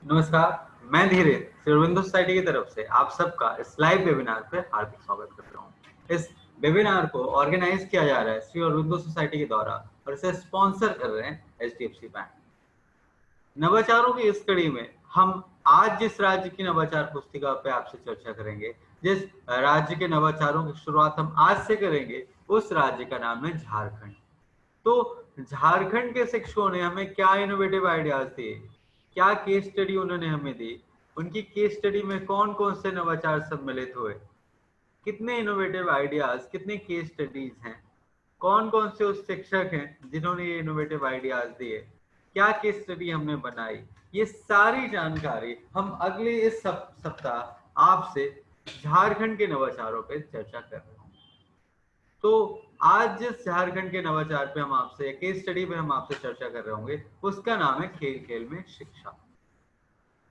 नमस्कार, मैं धीरे श्री अरविंदो सोसाइटी की तरफ से आप सबका इस लाइव वेबिनार पे हार्दिक स्वागत कर रहा हूँ। इस वेबिनार को ऑर्गेनाइज किया जा रहा है श्री अरविंदो सोसाइटी के द्वारा और इसे स्पॉन्सर कर रहे हैं HDFC बैंक। नवाचारों की इस कड़ी में हम आज जिस राज्य की नवाचार पुस्तिका पे आपसे चर्चा करेंगे, जिस राज्य के नवाचारों की शुरुआत हम आज से करेंगे, उस राज्य का नाम है झारखंड। तो झारखंड के शिक्षकों ने हमें क्या इनोवेटिव आइडियाज दिए, क्या केस स्टडी उन्होंने हमें दी, उनकी केस स्टडी में कौन कौन से नवाचार सम्मिलित हुए, कितने इनोवेटिव आइडियाज, कितने केस स्टडीज हैं, कौन कौन से उस शिक्षक हैं जिन्होंने ये इनोवेटिव आइडियाज दिए, क्या केस स्टडी हमने बनाई, ये सारी जानकारी हम अगले इस सप्ताह आपसे झारखंड के नवाचारों पे चर्चा कर रहे हैं। तो आज जिस झारखंड के नवाचार पे हम आपसे केस स्टडी पे हम आपसे चर्चा कर रहे होंगे, उसका नाम है खेल खेल में शिक्षा।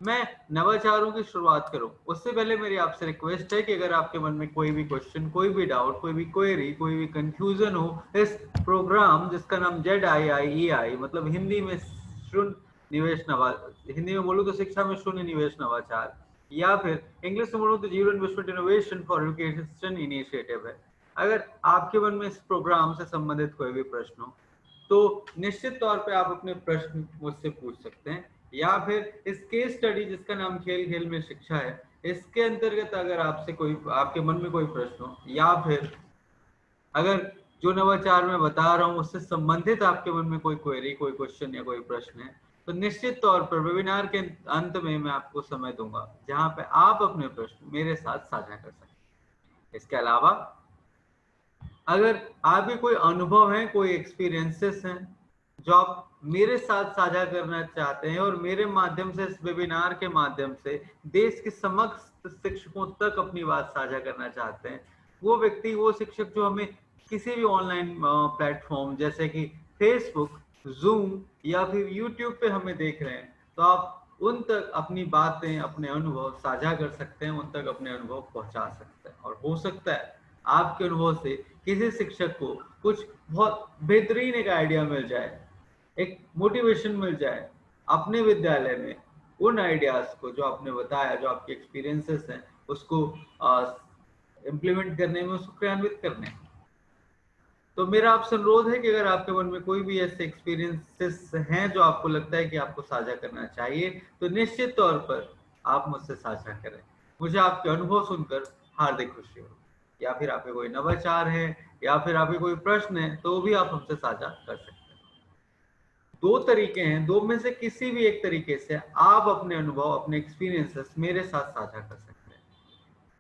मैं नवाचारों की शुरुआत करूं उससे पहले मेरी आपसे रिक्वेस्ट है कि अगर आपके मन में कोई भी क्वेश्चन, कोई भी डाउट, कोई भी क्वेरी, कोई भी कंफ्यूजन हो इस प्रोग्राम जिसका नाम ZIIEI मतलब हिंदी में शून्य निवेश नवाचार, हिंदी में बोलूं तो शिक्षा में शून्य निवेश नवाचार, या फिर इंग्लिश में बोलूं तो zero investment innovation for education initiative है। अगर आपके मन में इस प्रोग्राम से संबंधित कोई भी प्रश्न हो तो निश्चित तौर पे आप अपने प्रश्न मुझसे पूछ सकते हैं, या फिर इस केस स्टडी जिसका नाम खेल खेल में शिक्षा है, इसके अंतर्गत अगर आपसे कोई, आपके मन में कोई प्रश्न हो, या फिर अगर जो नवाचार मैं बता रहा हूँ उससे संबंधित आपके मन में कोई क्वेरी, कोई क्वेश्चन या कोई प्रश्न है, तो निश्चित तौर पर वेबिनार के अंत में मैं आपको समय दूंगा जहां पे आप अपने प्रश्न मेरे साथ साझा कर सकते हैं। इसके अलावा अगर आपके कोई अनुभव है, कोई एक्सपीरियंसेस हैं जो आप मेरे साथ साझा करना चाहते हैं और मेरे माध्यम से, इस वेबिनार के माध्यम से देश के समस्त शिक्षकों तक अपनी बात साझा करना चाहते हैं, वो व्यक्ति, वो शिक्षक जो हमें किसी भी ऑनलाइन प्लेटफॉर्म जैसे कि फेसबुक, जूम या फिर यूट्यूब पे हमें देख रहे हैं, तो आप उन तक अपनी बातें, अपने अनुभव साझा कर सकते हैं, उन तक अपने अनुभव पहुंचा सकते हैं। और हो सकता है आपके अनुभव से किसी शिक्षक को कुछ बहुत बेहतरीन एक आइडिया मिल जाए, एक मोटिवेशन मिल जाए अपने विद्यालय में उन आइडियाज को जो आपने बताया, जो आपके एक्सपीरियंसेस हैं, उसको इम्प्लीमेंट करने में, उसको क्रियान्वित करने में। तो मेरा आपसे अनुरोध है कि अगर आपके मन में कोई भी ऐसे एक्सपीरियंसेस हैं जो आपको लगता है कि आपको साझा करना चाहिए, तो निश्चित तौर पर आप मुझसे साझा करें। मुझे आपके अनुभव सुनकर हार्दिक खुशी होगी। या फिर आपके कोई नवाचार है, या फिर आपके कोई प्रश्न है, तो भी आप हमसे साझा कर सकते हैं। दो तरीके हैं, दो में से किसी भी एक तरीके से आप अपने अनुभव, अपने एक्सपीरियंसेस मेरे साथ साझा कर सकते हैं।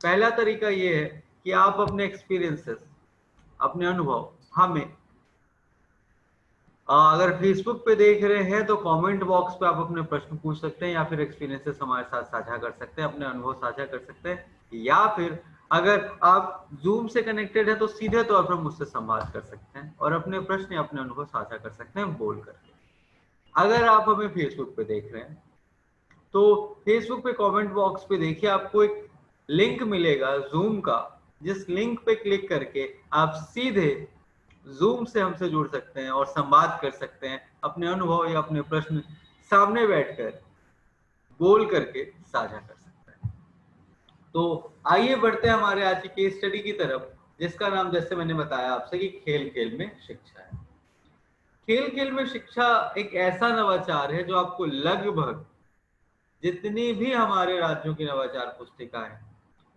पहला तरीका ये है कि आप अपने एक्सपीरियंसेस, अपने अनुभव हमें अगर फेसबुक पे देख रहे हैं तो कमेंट बॉक्स पे आप अपने प्रश्न पूछ सकते हैं, या फिर एक्सपीरियंसेस हमारे साथ साझा कर सकते हैं, अपने अनुभव साझा कर सकते हैं, या फिर अगर आप जूम से कनेक्टेड है तो सीधे तौर पर मुझसे संवाद कर सकते हैं और अपने प्रश्न या अपने अनुभव साझा कर सकते हैं बोल करके। अगर आप हमें फेसबुक पे देख रहे हैं तो फेसबुक पे कमेंट बॉक्स पे देखिए, आपको एक लिंक मिलेगा जूम का, जिस लिंक पे क्लिक करके आप सीधे जूम से हमसे जुड़ सकते हैं और संवाद कर सकते हैं, अपने अनुभव या अपने प्रश्न सामने बैठकर बोल करके साझा कर सकते हैं। तो आइए बढ़ते हैं हमारे आज की केस स्टडी की तरफ, जिसका नाम, जैसे मैंने बताया आपसे, कि खेल खेल में शिक्षा है। खेल खेल में शिक्षा एक ऐसा नवाचार है जो आपको लगभग जितनी भी हमारे राज्यों की नवाचार पुस्तिका है,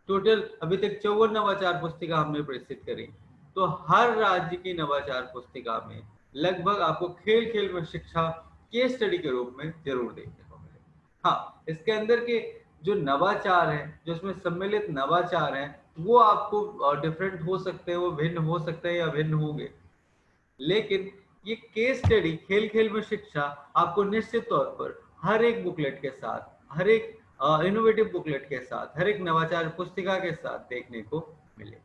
टोटल अभी तक 54 नवाचार पुस्तिका हमने प्रस्तुत करी, तो हर राज्य की नवाचार पुस्तिका में लगभग आपको खेल खेल में शिक्षा केस स्टडी के रूप में जरूर देखने को मिलेगा। हाँ, इसके अंदर के जो नवाचार हैं, जो इसमें सम्मिलित नवाचार हैं, वो आपको डिफरेंट हो सकते हैं, वो भिन्न हो सकते हैं या भिन्न होंगे, लेकिन ये केस स्टडी खेल खेल में शिक्षा आपको निश्चित तौर पर हर एक बुकलेट के साथ, हर एक इनोवेटिव बुकलेट के साथ, हर एक नवाचार पुस्तिका के साथ देखने को मिलेगी।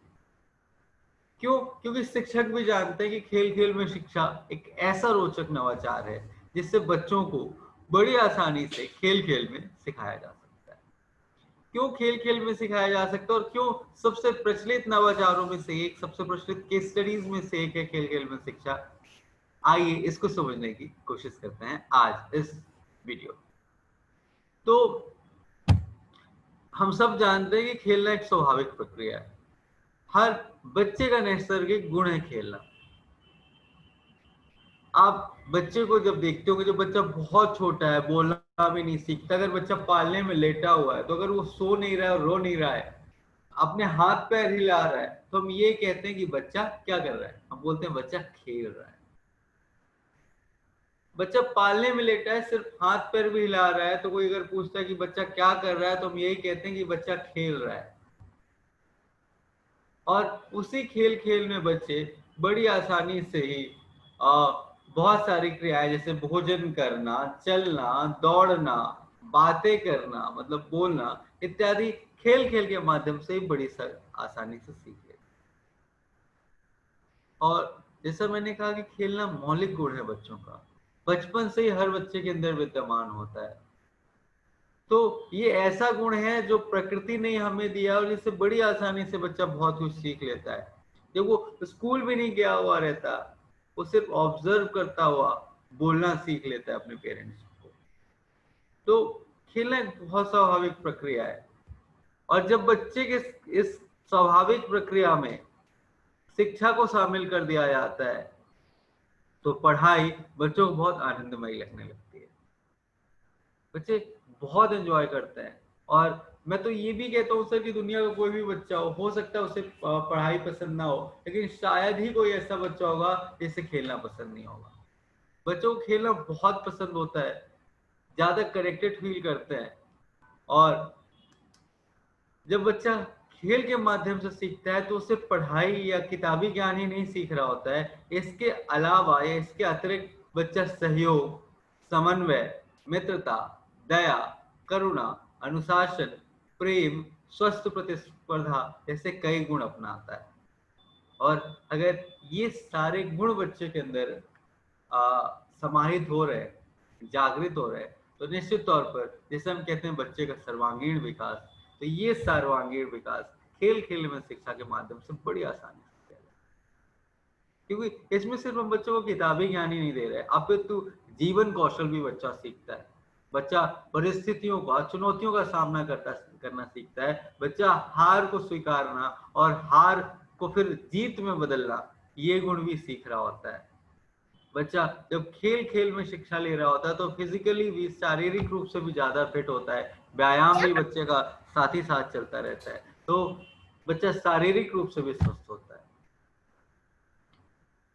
क्यों? क्योंकि शिक्षक भी जानते हैं कि खेल खेल में शिक्षा एक ऐसा रोचक नवाचार है जिससे बच्चों को बड़ी आसानी से खेल खेल में सिखाया जा सकता है। क्यों खेल खेल में सिखाया जा सकता है और क्यों सबसे प्रचलित नवाचारों में से एक, सबसे प्रचलित केस स्टडीज में से एक है खेल खेल में शिक्षा? आइए इसको समझने की कोशिश करते हैं आज इस वीडियो। तो हम सब जानते हैं कि खेलना एक स्वाभाविक प्रक्रिया है, हर बच्चे का नैसर्गिक गुण है खेलना। आप बच्चे को जब देखते हो कि जब बच्चा बहुत छोटा है, बोलना भी नहीं सीखता, अगर बच्चा पालने में लेटा हुआ है, तो अगर वो सो नहीं रहा है और रो नहीं रहा है, अपने हाथ पैर हिला रहा है, तो हम ये कहते हैं कि बच्चा क्या कर रहा है? हम बोलते हैं बच्चा खेल रहा है। बच्चा पालने में लेटा है, सिर्फ हाथ पैर भी हिला रहा है, तो कोई अगर पूछता है कि बच्चा क्या कर रहा है, तो हम यही कहते हैं कि बच्चा खेल रहा है। और उसी खेल खेल में बच्चे बड़ी आसानी से ही बहुत सारी क्रियाएं जैसे भोजन करना, चलना, दौड़ना, बातें करना मतलब बोलना इत्यादि खेल खेल के माध्यम से ही बड़ी आसानी से सीख लेते। और जैसा मैंने कहा कि खेलना मौलिक गुण है बच्चों का, बचपन से ही हर बच्चे के अंदर विद्यमान होता है। तो ये ऐसा गुण है जो प्रकृति ने हमें दिया और जिससे बड़ी आसानी से बच्चा बहुत कुछ सीख लेता है। जब वो स्कूल भी नहीं गया हुआ रहता, वो सिर्फ ऑब्जर्व करता हुआ बोलना सीख लेता है अपने पेरेंट्स को। तो खेलना एक बहुत स्वाभाविक प्रक्रिया है, और जब बच्चे के इस स्वाभाविक प्रक्रिया में शिक्षा को शामिल कर दिया जाता है, तो पढ़ाई बच्चों को बहुत आनंदमयी लगने लगती है। बच्चे बहुत एंजॉय करते हैं। और मैं तो ये भी कहता हूँ सर कि दुनिया का कोई भी बच्चा हो सकता है उसे पढ़ाई पसंद ना हो, लेकिन शायद ही कोई ऐसा बच्चा होगा जिसे खेलना पसंद नहीं होगा। बच्चों को खेलना बहुत पसंद होता है, ज्यादा कनेक्टेड फील करते हैं। और जब बच्चा खेल के माध्यम से सीखता है, तो उसे पढ़ाई या किताबी ज्ञान ही नहीं सीख रहा होता है, इसके अलावा या इसके अतिरिक्त बच्चा सहयोग, समन्वय, मित्रता, दया, करुणा, अनुशासन, प्रेम, स्वस्थ प्रतिस्पर्धा जैसे कई गुण अपनाता है। और अगर ये सारे गुण बच्चे के अंदर समाहित हो रहे, जागृत हो रहे, तो निश्चित तौर पर जैसे हम कहते हैं बच्चे का सर्वांगीण विकास, तो ये सर्वांगीण विकास खेल खेल में शिक्षा के माध्यम से बड़ी आसानी से किया जाए। क्योंकि इसमें सिर्फ हम बच्चों को किताबी ज्ञान ही नहीं दे रहे, अपितु जीवन कौशल भी बच्चा सीखता है। बच्चा परिस्थितियों का, चुनौतियों का सामना करना सीखता है। बच्चा हार को स्वीकारना और हार को फिर जीत में बदलना, ये गुण भी सीख रहा होता है। बच्चा जब खेल खेल में शिक्षा ले रहा होता है, तो फिजिकली भी, शारीरिक रूप से भी ज्यादा फिट होता है। व्यायाम भी बच्चे का साथ ही साथ चलता रहता है, तो बच्चा शारीरिक रूप से भी स्वस्थ होता है।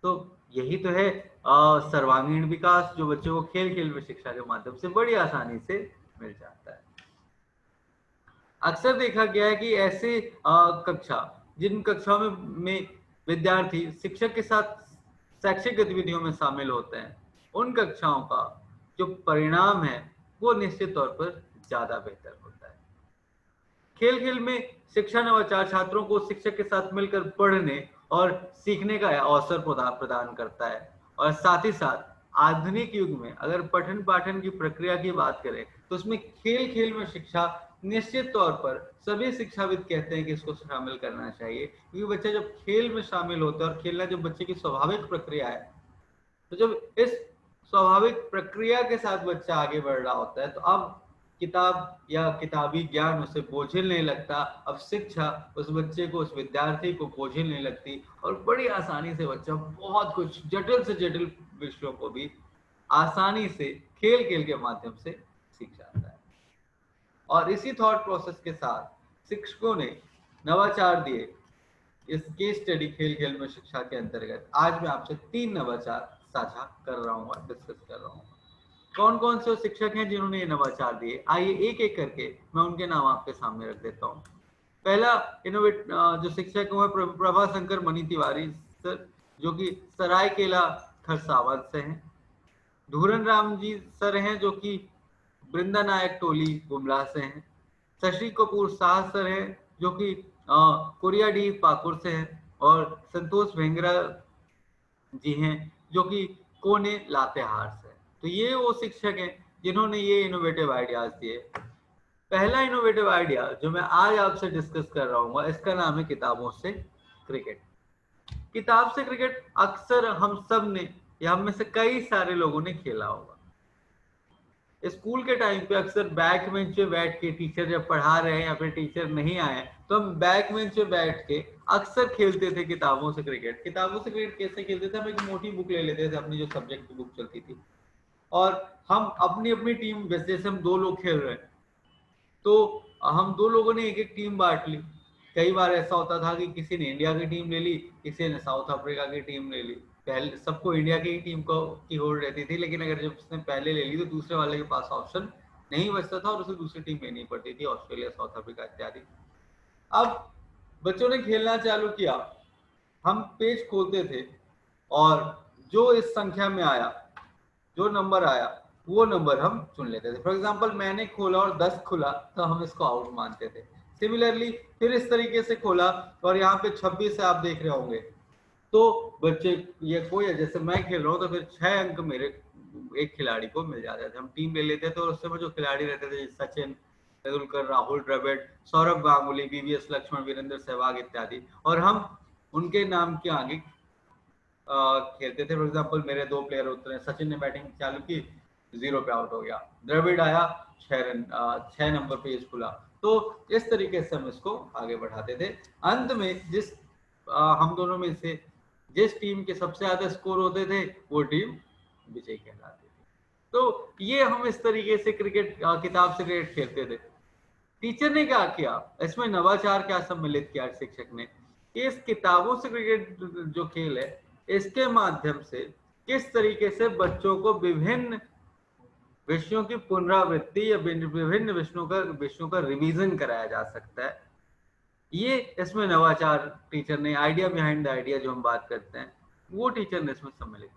तो यही तो है सर्वांगीण विकास, जो बच्चों को खेल खेल में शिक्षा के माध्यम से बड़ी आसानी से मिल जाता है। अक्सर देखा गया है कि ऐसे कक्षा, जिन कक्षाओं में विद्यार्थी शिक्षक के साथ शैक्षिक गतिविधियों में शामिल होते हैं, उन कक्षाओं का जो परिणाम है वो निश्चित तौर पर ज्यादा बेहतर होता है। खेल खेल में शिक्षा नवाचार छात्रों को शिक्षक के साथ मिलकर पढ़ने और सीखने का अवसर प्रदान करता है। और साथ ही साथ आधुनिक युग में अगर पठन पाठन की प्रक्रिया की बात करें, तो उसमें खेल खेल में शिक्षा निश्चित तौर पर सभी शिक्षाविद कहते हैं कि इसको शामिल करना चाहिए। क्योंकि बच्चा जब खेल में शामिल होता है, और खेलना जब बच्चे की स्वाभाविक प्रक्रिया है, तो जब इस स्वाभाविक प्रक्रिया के साथ बच्चा आगे बढ़ रहा होता है, तो अब किताब या किताबी ज्ञान उसे बोझिल नहीं लगता। अब शिक्षा उस बच्चे को, उस विद्यार्थी को बोझिल नहीं लगती, और बड़ी आसानी से बच्चा बहुत कुछ जटिल से जटिल विषयों को भी आसानी से खेल खेल के माध्यम से सीख जाता है। और इसी थॉट प्रोसेस के साथ शिक्षकों ने नवाचार दिए। इस केस स्टडी खेल खेल में शिक्षा के अंतर्गत आज मैं आपसे 3 नवाचार साझा कर रहा हूँ, डिस्कस कर रहा हूँ। कौन कौन से शिक्षक हैं जिन्होंने ये नवाचार दिए, आइए एक एक करके मैं उनके नाम आपके सामने रख देता हूँ। पहला इनोवेट जो शिक्षक हुए प्रभा शंकर मणि तिवारी सर, जो कि सरायकेला खरसावां से हैं। धूरन राम जी सर हैं, जो कि वृंदा नायक टोली गुमला से हैं। शशि कपूर शाह सर हैं, जो कि कुरियाडी पाकुड़ से हैं। और संतोष भेंगरा जी हैं, जो कि कोने लातेहार से। तो ये वो शिक्षक हैं जिन्होंने ये इनोवेटिव आइडियाज दिए। पहला इनोवेटिव आइडिया जो मैं आज आपसे डिस्कस कर रहा हूँ, इसका नाम है किताबों से क्रिकेट। किताब से क्रिकेट अक्सर हम सब ने या हम में से कई सारे लोगों ने खेला होगा। स्कूल के टाइम पे अक्सर बैक बेंच पे बैठ के टीचर जब पढ़ा रहे हैं या फिर टीचर नहीं आए तो हम बैक बेंच पे बैठ के अक्सर खेलते थे किताबों से क्रिकेट। किताबों से क्रिकेट कैसे खेलते थे, हम एक मोटी बुक ले लेते थे, अपनी जो सब्जेक्ट की बुक चलती थी, और हम अपनी अपनी टीम, जैसे हम 2 लोग खेल रहे हैं तो हम 2 लोगों ने एक एक टीम बांट ली। कई बार ऐसा होता था कि किसी ने इंडिया की टीम ले ली, किसी ने साउथ अफ्रीका की टीम ले ली। पहले सबको इंडिया की टीम को की होड़ रहती थी, लेकिन अगर जब उसने पहले ले ली तो दूसरे वाले के पास ऑप्शन नहीं बचता था और उसे दूसरी टीम लेनी पड़ती थी, ऑस्ट्रेलिया, साउथ अफ्रीका इत्यादि। अब बच्चों ने खेलना चालू किया, हम पेज खोलते थे और जो इस संख्या में आया, जो नंबर आया वो नंबर हम चुन लेते थे। फॉर एग्जाम्पल मैंने खोला और 10 खुला तो हम इसको आउट मानते थे। सिमिलरली फिर इस तरीके से खोला और यहाँ पे 26 है, आप देख रहे होंगे, तो बच्चे ये कोई है, जैसे मैं खेल रहा हूँ तो फिर 6 अंक मेरे एक खिलाड़ी को मिल जाते थे। हम टीम ले लेते थे और उससे में जो खिलाड़ी रहते थे, सचिन तेंदुलकर, राहुल द्रविड़, सौरभ गांगुली, वीवीएस लक्ष्मण, वीरेंद्र सहवाग इत्यादि, और हम उनके नाम के आगे खेलते थे। फॉर एग्जाम्पल मेरे 2 प्लेयर उतरे, सचिन ने बैटिंग चालू की, 0 पे आउट हो गया, द्रविड़ आया, 6 नंबर पे खुला। तो इस तरीके से हम इसको आगे बढ़ाते थे। अंत में जिस हम दोनों में से जिस टीम के सबसे ज्यादा स्कोर होते थे वो टीम विजयी कहलाती थी। तो ये हम इस तरीके से क्रिकेट किताब से क्रिकेट खेलते थे। टीचर ने क्या किया, इसमें नवाचार क्या सम्मिलित किया शिक्षक ने, इस किताबों से क्रिकेट जो खेल है इसके माध्यम से किस तरीके से बच्चों को विभिन्न विषयों की पुनरावृत्ति या विभिन्न विषयों का रिवीजन कराया जा सकता है। ये इसमें नवाचार टीचर ने, आइडिया बिहाइंड द आइडिया जो हम बात करते हैं, वो टीचर ने इसमें सम्मिलित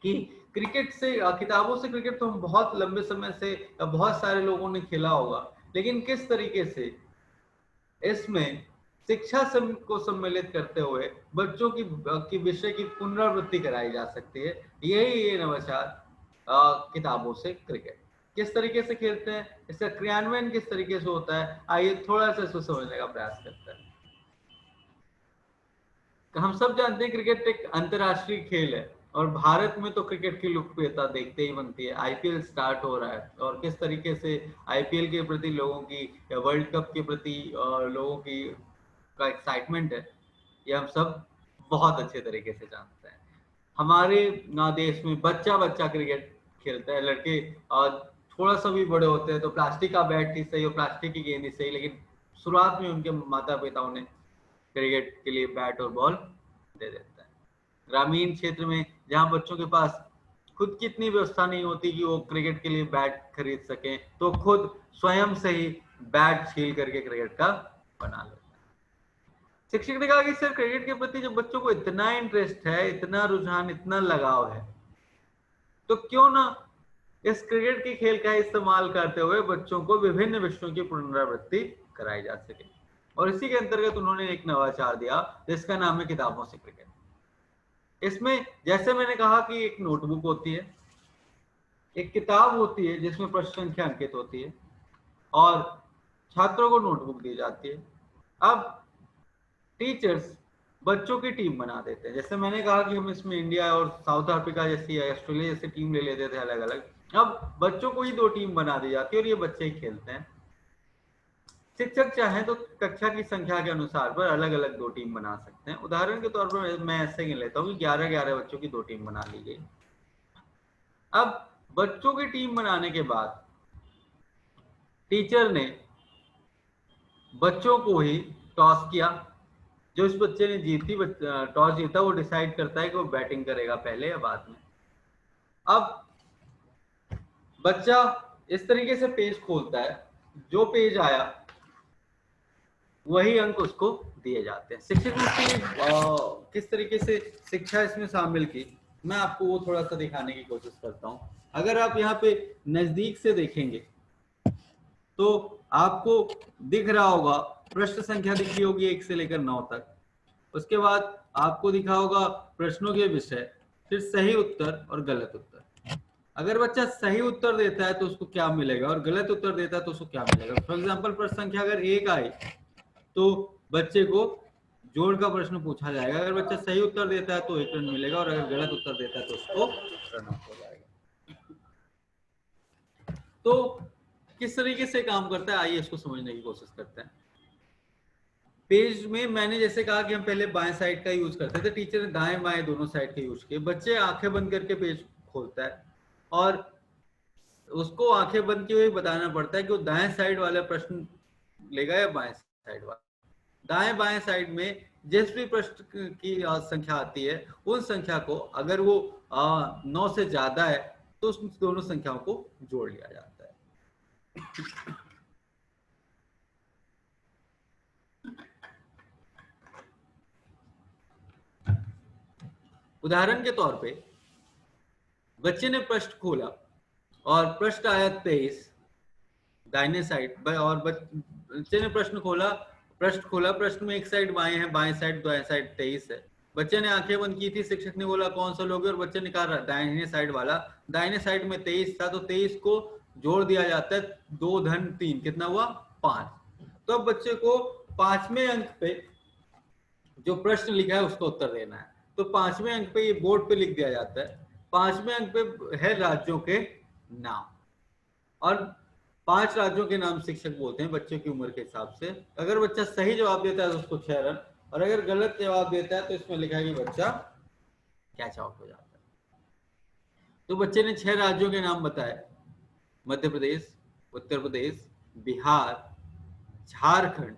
कि क्रिकेट से किताबों से क्रिकेट तो हम बहुत लंबे समय से बहुत सारे लोगों ने खेला होगा, लेकिन किस तरीके से इसमें शिक्षा को सम्मिलित करते हुए बच्चों की विषय की पुनरावृत्ति कराई जा सकती है। यही ये नवाचार किताबों से क्रिकेट किस तरीके से खेलते हैं, इसका क्रियान्वयन किस तरीके से होता है, आइए थोड़ा सा इसको समझने का प्रयास करते हैं। हम सब जानते हैं क्रिकेट एक अंतर्राष्ट्रीय खेल है और भारत में तो क्रिकेट की लोकप्रियता देखते ही बनती है। आईपीएल स्टार्ट हो रहा है और किस तरीके से आईपीएल के प्रति लोगों की या वर्ल्ड कप के प्रति लोगों की का एक्साइटमेंट है, ये हम सब बहुत अच्छे तरीके से जानते हैं। हमारे देश में बच्चा बच्चा क्रिकेट खेलता है। लड़के थोड़ा सा भी बड़े होते हैं तो प्लास्टिक का बैट ही सही और प्लास्टिक की गेंद ही सही, लेकिन शुरुआत में उनके माता पिताओं ने क्रिकेट के लिए बैट और बॉल दे देता है। ग्रामीण क्षेत्र में जहां बच्चों के पास खुद की इतनी व्यवस्था नहीं होती कि वो क्रिकेट के लिए बैट खरीद सकें, तो खुद स्वयं से ही बैट छील करके क्रिकेट का बना लेते हैं। शिक्षक ने कहा कि सर क्रिकेट के प्रति जब बच्चों को इतना इंटरेस्ट है, इतना रुझान, इतना लगाव है, तो क्यों ना इस क्रिकेट के खेल का इस्तेमाल करते हुए बच्चों को विभिन्न विषयों की पुनरावृत्ति कराई जा सके। और इसी के अंतर्गत उन्होंने एक नवाचार दिया जिसका नाम है किताबों से क्रिकेट। इसमें जैसे मैंने कहा कि एक नोटबुक होती है, एक किताब होती है जिसमें प्रश्न संख्या अंकित होती है और छात्रों को नोटबुक दी जाती है। अब टीचर्स बच्चों की टीम बना देते हैं। जैसे मैंने कहा कि हम इसमें इंडिया और साउथ अफ्रीका जैसी, ऑस्ट्रेलिया जैसी टीम ले लेते थे अलग अलग। अब बच्चों को ही 2 टीम बना दी जाती है और ये बच्चे ही खेलते हैं। शिक्षक चाहे तो कक्षा की संख्या के अनुसार पर अलग अलग 2 टीम बना सकते हैं। उदाहरण के तौर पर मैं ऐसे ही लेता हूँ कि 11-11 बच्चों की 2 टीम बना ली गई। अब बच्चों की टीम बनाने के बाद टीचर ने बच्चों को ही टॉस किया। जो इस बच्चे ने टॉस जीता वो डिसाइड करता है कि वो बैटिंग करेगा पहले या बाद में। अब बच्चा इस तरीके से पेज खोलता है, जो पेज आया वही अंक उसको दिए जाते हैं। शिक्षक ने किस तरीके से शिक्षा इसमें शामिल की, मैं आपको वो थोड़ा सा दिखाने की कोशिश करता हूँ। अगर आप यहाँ पे नजदीक से देखेंगे तो आपको दिख रहा होगा, प्रश्न संख्या दिख रही होगी 1 से लेकर 9 तक। उसके बाद आपको दिखा होगा प्रश्नों के विषय, फिर सही उत्तर और गलत उत्तर। अगर बच्चा सही उत्तर देता है तो उसको क्या मिलेगा और गलत उत्तर देता है तो उसको क्या मिलेगा। फॉर एग्जाम्पल प्रश्न संख्या अगर 1 आई तो बच्चे को जोड़ का प्रश्न पूछा जाएगा। अगर बच्चा सही उत्तर देता है तो 1 रन मिलेगा और अगर गलत उत्तर देता है तो उसको रन आउट हो जाएगा। तो किस तरीके से काम करता है, आइए इसको समझने की कोशिश करते हैं। पेज में मैंने जैसे कहा कि हम पहले बाएं साइड का यूज करते थे, टीचर ने दाएं बाएं दोनों साइड का यूज किया। बच्चे आंखें बंद करके पेज खोलता है और उसको आंखें बंद किए हुए बताना पड़ता है कि वो दाएं साइड वाला प्रश्न लेगा या बाएं साइड वाला। दाएं बाएं साइड में जिस भी प्रश्न की संख्या आती है उन संख्या को अगर वो 9 से ज्यादा है तो उस दोनों संख्याओं को जोड़ लिया जाता है। उदाहरण के तौर पे बच्चे ने प्रश्न खोला और प्रश्न आया 23 दाहिने साइड, और बच्चे ने प्रश्न खोला प्रश्न में एक साइड बाएं है, बाएं साइड दाएं साइड 23 है। बच्चे ने आंखें बंद की थी, शिक्षक ने बोला कौन सा लोगे, और बच्चे ने कहा दाहिने साइड वाला। दाहिने साइड में 23 था तो 23 को जोड़ दिया जाता है, 2 धन 3 कितना हुआ 5। तो अब बच्चे को 5वें अंक पे जो प्रश्न लिखा है उसका उत्तर देना है। तो 5वें अंक पे ये बोर्ड पे लिख दिया जाता है। 5वें अंक पे है राज्यों के नाम, और 5 राज्यों के नाम शिक्षक बोलते हैं बच्चों की उम्र के हिसाब से। अगर बच्चा सही जवाब देता है तो उसको 6 रन, और अगर गलत जवाब देता है तो इसमें लिखा है कि बच्चा कैच आउट हो जाता है। तो बच्चे ने 6 राज्यों के नाम बताए, मध्य प्रदेश, उत्तर प्रदेश, बिहार, झारखंड,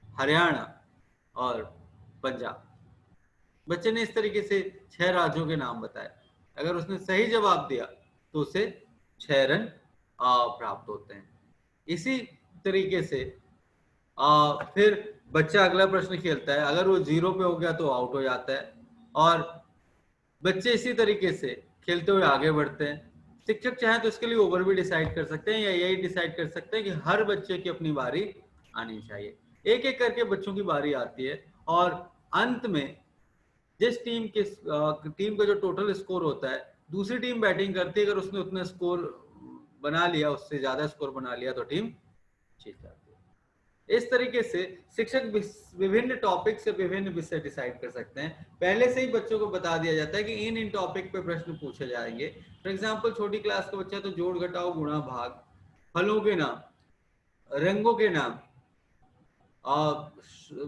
हरियाणा और पंजाब। बच्चे ने इस तरीके से 6 राज्यों के नाम बताए। अगर उसने सही जवाब दिया तो उसे 6 रन प्राप्त होते हैं। इसी तरीके से फिर बच्चा अगला प्रश्न खेलता है, अगर वो 0 पे हो गया तो आउट हो जाता है, और बच्चे इसी तरीके से खेलते हुए आगे बढ़ते हैं। शिक्षक चाहे तो इसके लिए ओवर भी डिसाइड कर सकते हैं, या यही डिसाइड कर सकते हैं कि हर बच्चे की अपनी बारी आनी चाहिए। एक एक करके बच्चों की बारी आती है, और अंत में जिस टीम का जो टोटल स्कोर होता है, दूसरी टीम बैटिंग करती है, अगर उसने उतना स्कोर बना लिया, उससे ज्यादा स्कोर बना लिया, तो टीम जीत जाती है। इस तरीके से शिक्षक विभिन्न टॉपिक से विभिन्न विषय डिसाइड कर सकते हैं। पहले से ही बच्चों को बता दिया जाता है कि इन टॉपिक पे प्रश्न पूछे जाएंगे। फॉर एग्जाम्पल छोटी क्लास का बच्चा तो जोड़ घटाओ गुणा भाग, फलों के नाम, रंगों के नाम,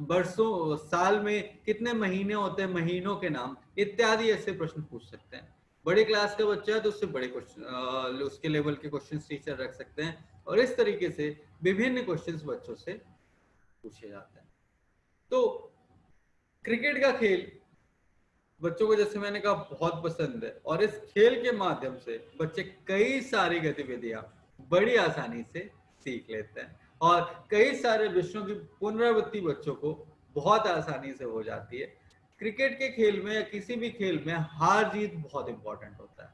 बरसों साल में कितने महीने होते हैं महीनों के नाम इत्यादि ऐसे प्रश्न पूछ सकते हैं। बड़े क्लास का बच्चा है तो उससे बड़े क्वेश्चन, उसके लेवल के क्वेश्चंस टीचर रख सकते हैं, और इस तरीके से विभिन्न क्वेश्चंस बच्चों से पूछे जाते हैं। तो क्रिकेट का खेल बच्चों को, जैसे मैंने कहा, बहुत पसंद है, और इस खेल के माध्यम से बच्चे कई सारी गतिविधियां बड़ी आसानी से सीख लेते हैं, और कई सारे विषयों की पुनरावृत्ति बच्चों को बहुत आसानी से हो जाती है। क्रिकेट के खेल में या किसी भी खेल में हार जीत बहुत इंपॉर्टेंट होता है।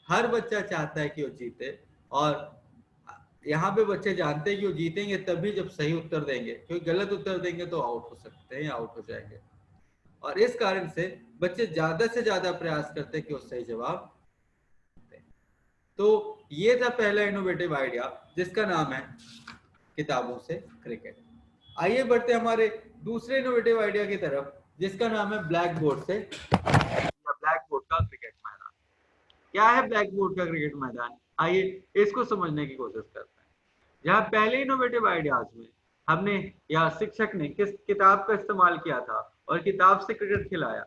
हर बच्चा चाहता है कि वो जीते, और यहाँ पे बच्चे जानते हैं कि वो जीतेंगे तभी जब सही उत्तर देंगे, क्योंकि गलत उत्तर देंगे तो आउट हो सकते हैं या आउट हो जाएंगे। और इस कारण से बच्चे ज्यादा से ज्यादा प्रयास करते हैं कि वो सही जवाब दें। तो ये था पहला इनोवेटिव आइडिया, जिसका नाम है किताबों से क्रिकेट। आइए बढ़ते हमारे दूसरे इनोवेटिव आइडिया की तरफ, जिसका नाम है ब्लैक बोर्ड से, ब्लैक बोर्ड का क्रिकेट मैदान। क्या है ब्लैक बोर्ड का क्रिकेट मैदान, आइए इसको समझने की कोशिश करते हैं। जहाँ पहले इनोवेटिव आइडियाज में हमने या शिक्षक ने किस किताब का इस्तेमाल किया था और किताब से क्रिकेट खिलाया,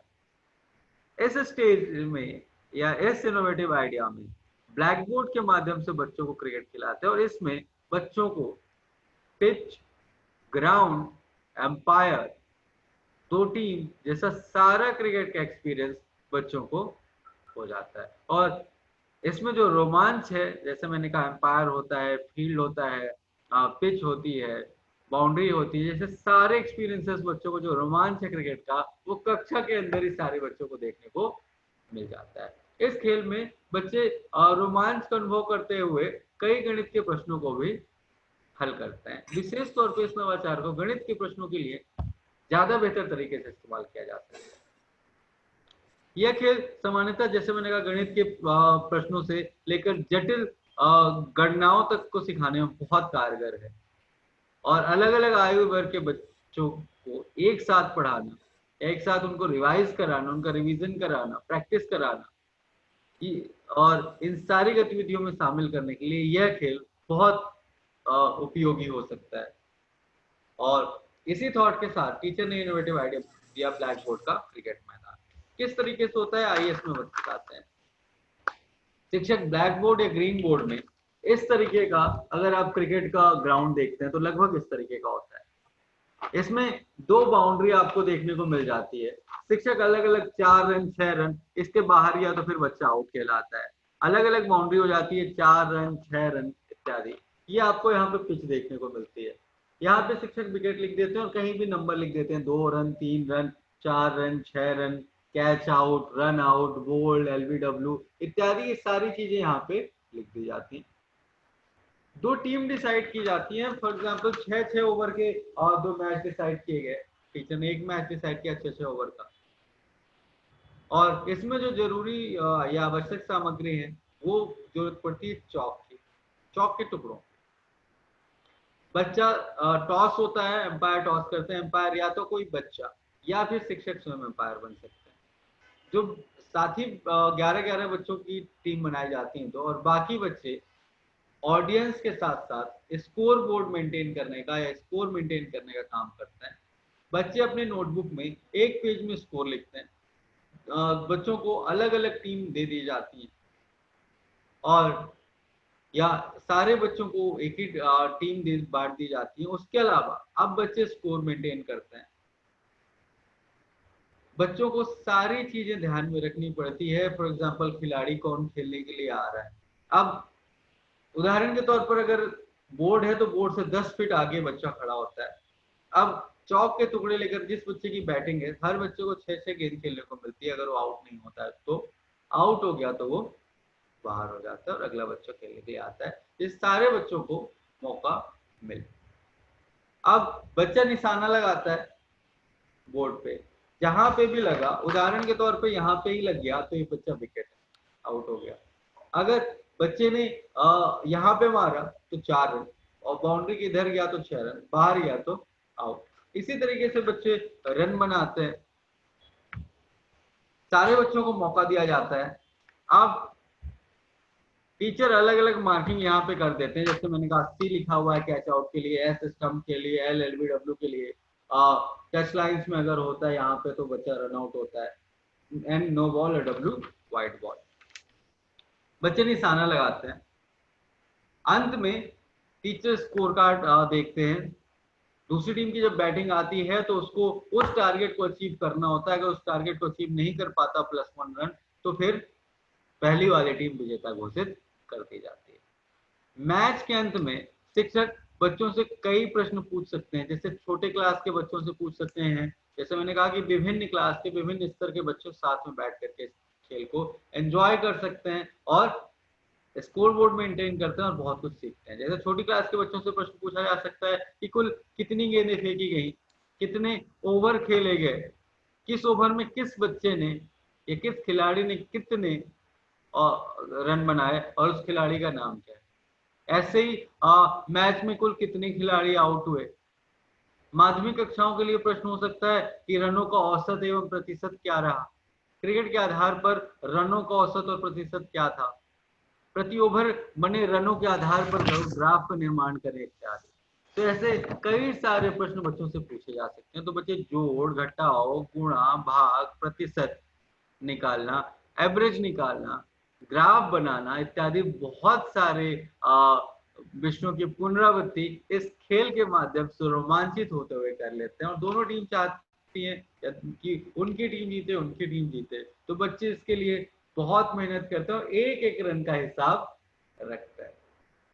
इस स्टेज में या इस इनोवेटिव आइडिया में ब्लैक बोर्ड के माध्यम से बच्चों को क्रिकेट खिलाते हैं, और इसमें बच्चों को पिच, ग्राउंड, एम्पायर, 2 टीम जैसा सारा क्रिकेट का एक्सपीरियंस बच्चों को हो जाता है। और इसमें जो रोमांच है, जैसे मैंने कहा, एम्पायर होता है, फील्ड होता है, पिच होती है, बाउंड्री होती है, जैसे सारे एक्सपीरियंसेस बच्चों को जो रोमांच है क्रिकेट का, वो कक्षा के अंदर ही सारे बच्चों को देखने को मिल जाता है। इस खेल में बच्चे रोमांच का अनुभव करते हुए कई गणित के प्रश्नों को भी हल करते हैं। विशेष तौर पर इस नवाचार को गणित के प्रश्नों के लिए ज्यादा बेहतर तरीके से इस्तेमाल किया जा सकता है। यह खेल सामान्यतः, जैसे मैंने कहा, गणित के प्रश्नों से लेकर जटिल गणनाओं तक को सिखाने में बहुत कारगर है, और अलग अलग आयु वर्ग के बच्चों को एक साथ पढ़ाना, एक साथ उनको रिवाइज कराना, उनका रिवीजन कराना, प्रैक्टिस कराना, और इन सारी गतिविधियों में शामिल करने के लिए यह खेल बहुत उपयोगी हो सकता है। और इसी थॉट के साथ टीचर ने इनोवेटिव आइडिया दिया ब्लैक बोर्ड का क्रिकेट मैदान। किस तरीके से होता है आइए इसमें बताते हैं। शिक्षक ब्लैक बोर्ड या ग्रीन बोर्ड में इस तरीके का, अगर आप क्रिकेट का ग्राउंड देखते हैं तो लगभग इस तरीके का होता है। इसमें दो बाउंड्री आपको देखने को मिल जाती है। शिक्षक अलग अलग 4 रन 6 रन, इसके बाहर या तो फिर बच्चा आउट कहलाता है। अलग अलग बाउंड्री हो जाती है 4 रन 6 रन इत्यादि। ये आपको यहाँ पे पिच देखने को मिलती है। यहाँ पे शिक्षक विकेट लिख देते हैं और कहीं भी नंबर लिख देते हैं, 2 run 3 run 4 run 6 run, catch out, run out, bowled, LBW इत्यादि। ये सारी चीजें यहाँ पे लिख दी जाती हैं। दो टीम डिसाइड की जाती हैं। फॉर एग्जांपल 6-6 ओवर के और 2 मैच डिसाइड किए गए। टीचर ने एक मैच डिसाइड किया 6-6 ओवर का। और इसमें जो जरूरी या आवश्यक सामग्री है वो जरूरत पड़ती है चौक की, चौक के टुकड़ों। बच्चा टॉस होता है, एम्पायर टॉस करते हैं। एम्पायर या तो कोई बच्चा या फिर शिक्षक स्वयं एम्पायर बन सकते हैं। जो साथ ही 11-11 बच्चों की टीम बनाई जाती है तो, और बाकी बच्चे ऑडियंस के साथ साथ स्कोर बोर्ड मेंटेन करने का या स्कोर मेंटेन करने का काम करते हैं। बच्चे अपने नोटबुक में एक पेज में स्कोर लिखते हैं। बच्चों को अलग अलग टीम दे दी जाती है और या सारे बच्चों को एक ही टीम बांट दी जाती है। उसके अलावा अब बच्चे स्कोर मेंटेन करते हैं। बच्चों को सारी चीजें ध्यान में रखनी पड़ती है। फॉर एग्जांपल खिलाड़ी कौन खेलने के लिए आ रहा है। अब उदाहरण के तौर पर अगर बोर्ड है तो बोर्ड से 10 फीट आगे बच्चा खड़ा होता है। अब चौक के टुकड़े लेकर जिस बच्चे की बैटिंग है, हर बच्चे को 6-6 गेंद खेलने को मिलती है। अगर वो आउट नहीं होता है तो, आउट हो गया तो वो बाहर हो जाता है और अगला बच्चा खेलने के लिए आता है। इस सारे बच्चों को मौका मिले। अब बच्चा निशाना लगाता है बोर्ड पे, जहां पे भी लगा, उदाहरण के तौर पे यहाँ पे ही लग गया तो ये बच्चा विकेट है, आउट हो गया। अगर बच्चे ने यहाँ पे मारा तो 4 रन, और बाउंड्री के इधर गया तो 6 रन, बाहर गया तो आउट। इसी तरीके से बच्चे रन बनाते हैं। सारे बच्चों को मौका दिया जाता है। अब टीचर अलग अलग मार्किंग यहाँ पे कर देते हैं। जैसे मैंने कहा C लिखा हुआ है कैच आउट के लिए, S स्टंप के लिए, L LBW के लिए। टच लाइंस में अगर होता है यहाँ पे तो बच्चा रन आउट होता है। N नो बॉल और W वाइट बॉल। बच्चे निशाना लगाते हैं। अंत में टीचर स्कोर कार्ड देखते हैं। दूसरी टीम की जब बैटिंग आती है तो उसको उस टारगेट को अचीव करना होता है। अगर उस टारगेट को अचीव नहीं कर पाता +1 रन तो फिर पहली वाली टीम विजेता घोषित कर दी जाती है। मैच के अंत में शिक्षक बच्चों से कई प्रश्न पूछ सकते हैं। जैसे छोटे क्लास के बच्चों से पूछ सकते हैं। जैसे मैंने कहा कि विभिन्न क्लास के विभिन्न स्तर के बच्चों साथ में बैठ करके खेल को एंजॉय कर सकते हैं और स्कोर बोर्ड मेंटेन करते हैं और बहुत कुछ सीखते हैं। जैसे छोटी क्लास के बच्चों से प्रश्न पूछा जा सकता है कि कुल कितनी गेंदें फेंकी गई, कितने ओवर खेले गए, किस ओवर में किस बच्चे ने या किस खिलाड़ी ने कितने रन बनाए और उस खिलाड़ी का नाम क्या है। ऐसे ही मैच में कुल कितने खिलाड़ी आउट हुए। माध्यमिक कक्षाओं के लिए प्रश्न हो सकता है कि रनों का औसत एवं प्रतिशत क्या रहा। क्रिकेट के आधार पर रनों का औसत और प्रतिशत क्या था। प्रति ओवर बने रनों के आधार पर ग्राफ का निर्माण करें इत्यादि। तो ऐसे कई सारे प्रश्न बच्चों से पूछे जा सकते हैं। तो बच्चे जोड़, घटाओ, गुणा, भाग, प्रतिशत निकालना, एवरेज निकालना, ग्राफ बनाना इत्यादि बहुत सारे विषयों की पुनरावृत्ति इस खेल के माध्यम से रोमांचित होते हुए कर लेते हैं। और दोनों टीम चाहती है कि उनकी टीम जीते, उनकी टीम जीते। तो बच्चे इसके लिए बहुत मेहनत करते हैं और एक एक रन का हिसाब रखता है।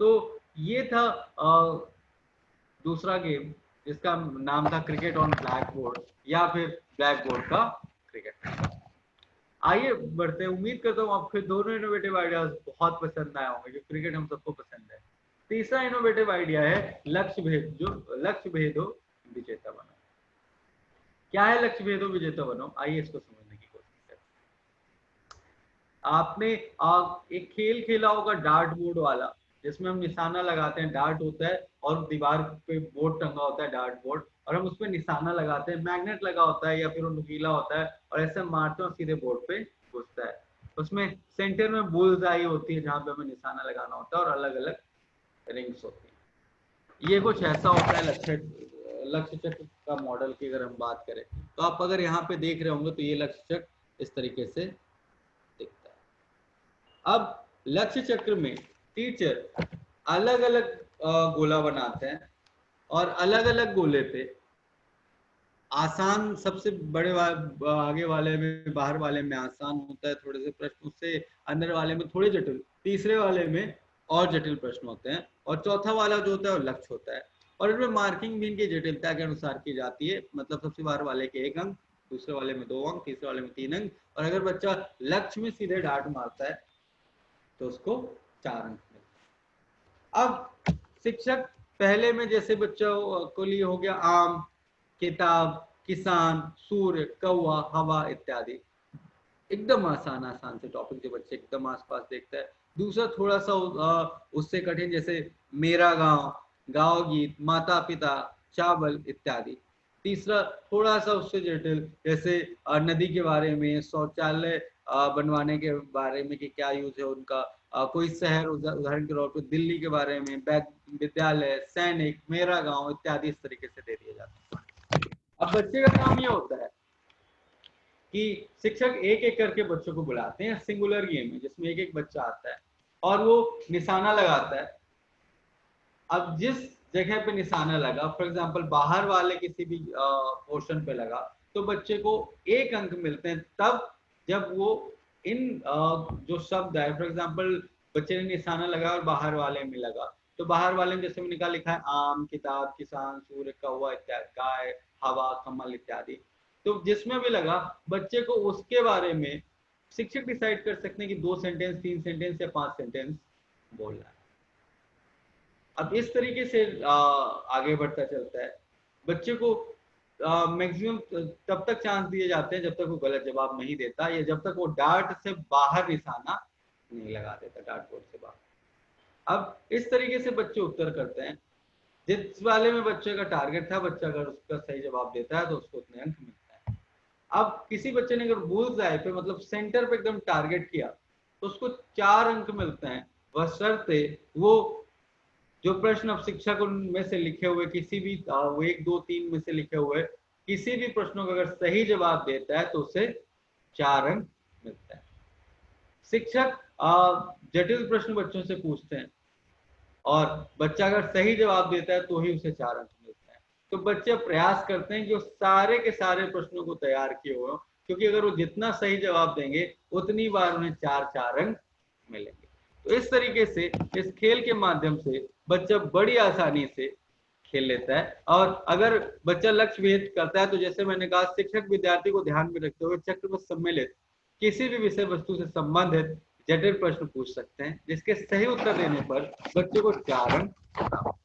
तो ये था दूसरा गेम जिसका नाम था क्रिकेट ऑन ब्लैक बोर्ड या फिर ब्लैक बोर्ड का क्रिकेट। आइए बढ़ते हैं। उम्मीद करता हूँ आपको दोनों इनोवेटिव आइडियाज बहुत पसंद आए होंगे, जो क्रिकेट हम सबको पसंद है। तीसरा इनोवेटिव आइडिया है लक्ष्य भेद, जो लक्ष्य भेदो विजेता बनो। क्या है लक्ष्य भेदो विजेता बनो, आइए इसको समझने की कोशिश करें। आपने एक खेल खेला होगा डार्ट बोर्ड वाला, जिसमें हम निशाना लगाते हैं। डार्ट होता है और दीवार पे बोर्ड टंगा होता है डार्ट बोर्ड, और हम उसमें निशाना लगाते हैं। मैग्नेट लगा होता है या फिर वो नुकीला होता है और ऐसे मारते हैं और सीधे बोर्ड पे घुसता है। उसमें सेंटर में बुल्स आई होती है जहां पे हमें निशाना लगाना होता है और अलग अलग रिंग्स होती है। ये कुछ ऐसा होता है लक्ष्य चक्र का मॉडल की अगर हम बात करें तो आप अगर यहाँ पे देख रहे होंगे तो ये लक्ष्य चक्र इस तरीके से दिखता है। अब लक्ष्य चक्र में टीचर अलग अलग गोला बनाते हैं और अलग अलग गोले पे आसान सबसे बड़े आगे वाले में बाहर वाले में आसान होता है थोड़े से प्रश्न, उससे अंदर वाले में थोड़े जटिल, तीसरे वाले में और जटिल प्रश्न होते हैं और चौथा वाला जो होता है वो लक्ष्य होता है। और इनमें मार्किंग भी इनकी जटिलता के अनुसार की जाती है, मतलब सबसे बाहर वाले के 1 अंक, दूसरे वाले में 2 अंक, तीसरे वाले में 3 अंक, और अगर बच्चा लक्ष्य में सीधे डांट मारता है तो उसको 4 अंक मिलते हैं। अब शिक्षक पहले में जैसे बच्चों को लिए हो गया आम, किताब, किसान, सूर्य, कौवा, हवा इत्यादि, एकदम आसान आसान से टॉपिक जो बच्चे एकदम आसपास देखता है। दूसरा थोड़ा सा उससे कठिन जैसे मेरा गांव, गांव गीत, माता पिता, चावल इत्यादि। तीसरा थोड़ा सा उससे जटिल जैसे नदी के बारे में, शौचालय बनवाने के बारे में कि क्या यूज है उनका, कोई शहर उदाहरण के तौर पर दिल्ली के बारे में, विद्यालय, सैनिक, मेरा गांव इत्यादि इस तरीके से दे दिए जाते हैं। अब बच्चे का काम ये होता है कि शिक्षक एक एक करके बच्चों को बुलाते हैं सिंगुलर गेम में जिसमें एक एक बच्चा आता है और वो निशाना लगाता है। अब जिस जगह पे निशाना लगा, फॉर एग्जांपल बाहर वाले किसी भी पोर्शन पे लगा, तो बच्चे को 1 अंक मिलते हैं तब जब वो इन जो शब्द है, फॉर एग्जांपल बच्चे ने निशाना लगा और बाहर वाले में लगा, तो बाहर वाले में जैसे मैंने कहा लिखा है आम, किताब, किसान, सूर्य, कौवा इत्यादि, गाय, हवा, कमल इत्यादि, तो जिसमें भी लगा बच्चे को उसके बारे में शिक्षक डिसाइड कर सकते हैं कि 2 सेंटेंस, 3 सेंटेंस या 5 सेंटेंस बोलना है। अब इस तरीके से आगे बढ़ता चलता है। बच्चे को मैक्सिमम तब तक चांस दिए जाते हैं जब तक वो गलत जवाब नहीं देता या जब तक वो डार्ट से बाहर निशाना नहीं लगा देता, डार्ट बोर्ड से बाहर। अब इस तरीके से बच्चे उत्तर करते हैं। जिस वाले में बच्चे का टारगेट था, बच्चा अगर उसका सही जवाब देता है तो उसको उतने अंक मिलते हैं। अब किसी बच्चे ने अगर बुल्स आई पे मतलब सेंटर पे एकदम टारगेट किया तो उसको 4 अंक मिलते हैं, बशर्ते वो जो प्रश्न अब शिक्षक उनमें से लिखे हुए किसी भी 1, 2, 3 में से लिखे हुए किसी भी प्रश्नों का अगर सही जवाब देता है तो उसे 4 अंक मिलता है। शिक्षक जटिल प्रश्न बच्चों से पूछते हैं और बच्चा अगर सही जवाब देता है तो ही उसे 4 अंक मिलते हैं। तो बच्चे प्रयास करते हैं कि वो सारे के सारे प्रश्नों को तैयार किए हुए, क्योंकि अगर वो जितना सही जवाब देंगे उतनी बार उन्हें 4 अंक मिलेंगे। तो इस तरीके से इस खेल के माध्यम से बच्चा बड़ी आसानी से खेल लेता है। और अगर बच्चा लक्ष्य भेद करता है तो जैसे मैंने कहा, शिक्षक विद्यार्थी को ध्यान में रखते हुए चक्र में सम्मिलित किसी भी विषय वस्तु से संबंधित जटिल प्रश्न पूछ सकते हैं जिसके सही उत्तर देने पर बच्चे को 4 अंक प्राप्त।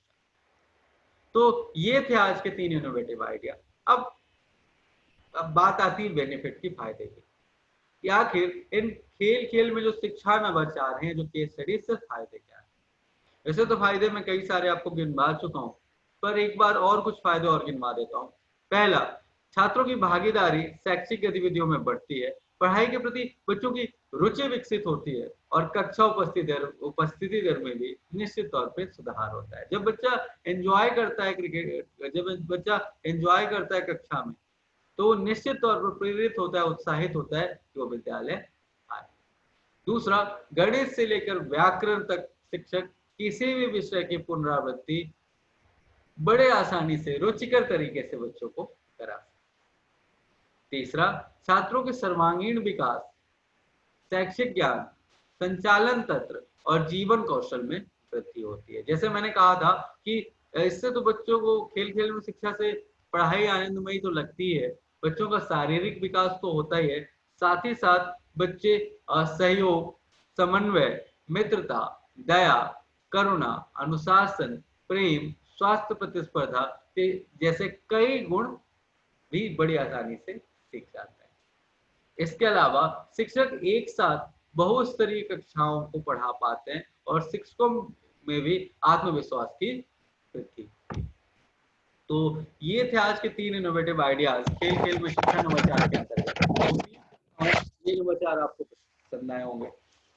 तो ये थे आज के 3 इनोवेटिव आइडिया। अब बात आती है बेनिफिट की, फायदे की, कि आखिर इन खेल में जो शिक्षा नवाचार हैं, जो केस स्टडी, से फायदे क्या है। वैसे तो फायदे मैं कई सारे आपको गिनवा चुका हूँ, पर एक बार और कुछ फायदे और गिनवा देता हूँ। पहला, छात्रों की भागीदारी शैक्षिक गतिविधियों में बढ़ती है, पढ़ाई के प्रति बच्चों की रुचि विकसित होती है और कक्षा उपस्थिति दर में भी निश्चित तौर पे सुधार होता है। जब बच्चा एंजॉय करता है क्रिकेट, जब बच्चा एंजॉय करता है कक्षा में, तो निश्चित तौर पर प्रेरित होता है, उत्साहित होता है कि वो विद्यालय आए। दूसरा, गणित से लेकर व्याकरण तक शिक्षक किसी भी विषय की पुनरावृत्ति बड़े आसानी से रुचिकर तरीके से बच्चों को करा सकते। तीसरा, छात्रों के सर्वांगीण विकास, शैक्षिक ज्ञान, संचालन तंत्र और जीवन कौशल में वृद्धि होती है। जैसे मैंने कहा था कि इससे तो बच्चों को खेल में शिक्षा से पढ़ाई आनंदमयी तो लगती है, बच्चों का शारीरिक विकास तो होता ही है, साथ ही साथ बच्चे सहयोग, समन्वय, मित्रता, दया, करुणा, अनुशासन, प्रेम, स्वास्थ्य प्रतिस्पर्धा के जैसे कई गुण भी बड़ी आसानी से सीख जाता है। इसके अलावा शिक्षक एक साथ बहुस्तरीय कक्षाओं को पढ़ा पाते हैं और शिक्षकों में भी आत्मविश्वास की वृद्धि। तो ये थे आज के 3 इनोवेटिव आइडियाज खेल में शिक्षा नवाचार के अंतर्गत। ये नवाचार आपको पसंद आए होंगे।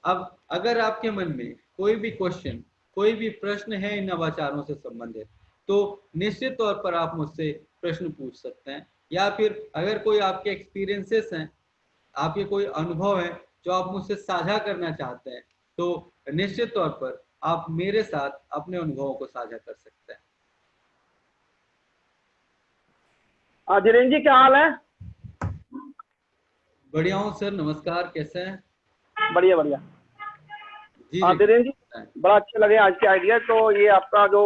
अब अगर आपके मन में कोई भी क्वेश्चन, कोई भी प्रश्न है इन नवाचारों से संबंधित, तो निश्चित तौर पर आप मुझसे प्रश्न पूछ सकते हैं, या फिर अगर कोई आपके एक्सपीरियंसेस हैं, आपके कोई अनुभव है जो आप मुझसे साझा करना चाहते हैं, तो निश्चित तौर पर आप मेरे साथ अपने अनुभवों को साझा कर सकते हैं। धीरेन्द्र जी, क्या हाल है? बढ़िया हूँ सर, नमस्कार, कैसे हैं? बढ़िया बढ़िया। जी धीरेन्द्र जी, जी। बड़ा अच्छे लगे आज के आइडिया। तो ये आपका जो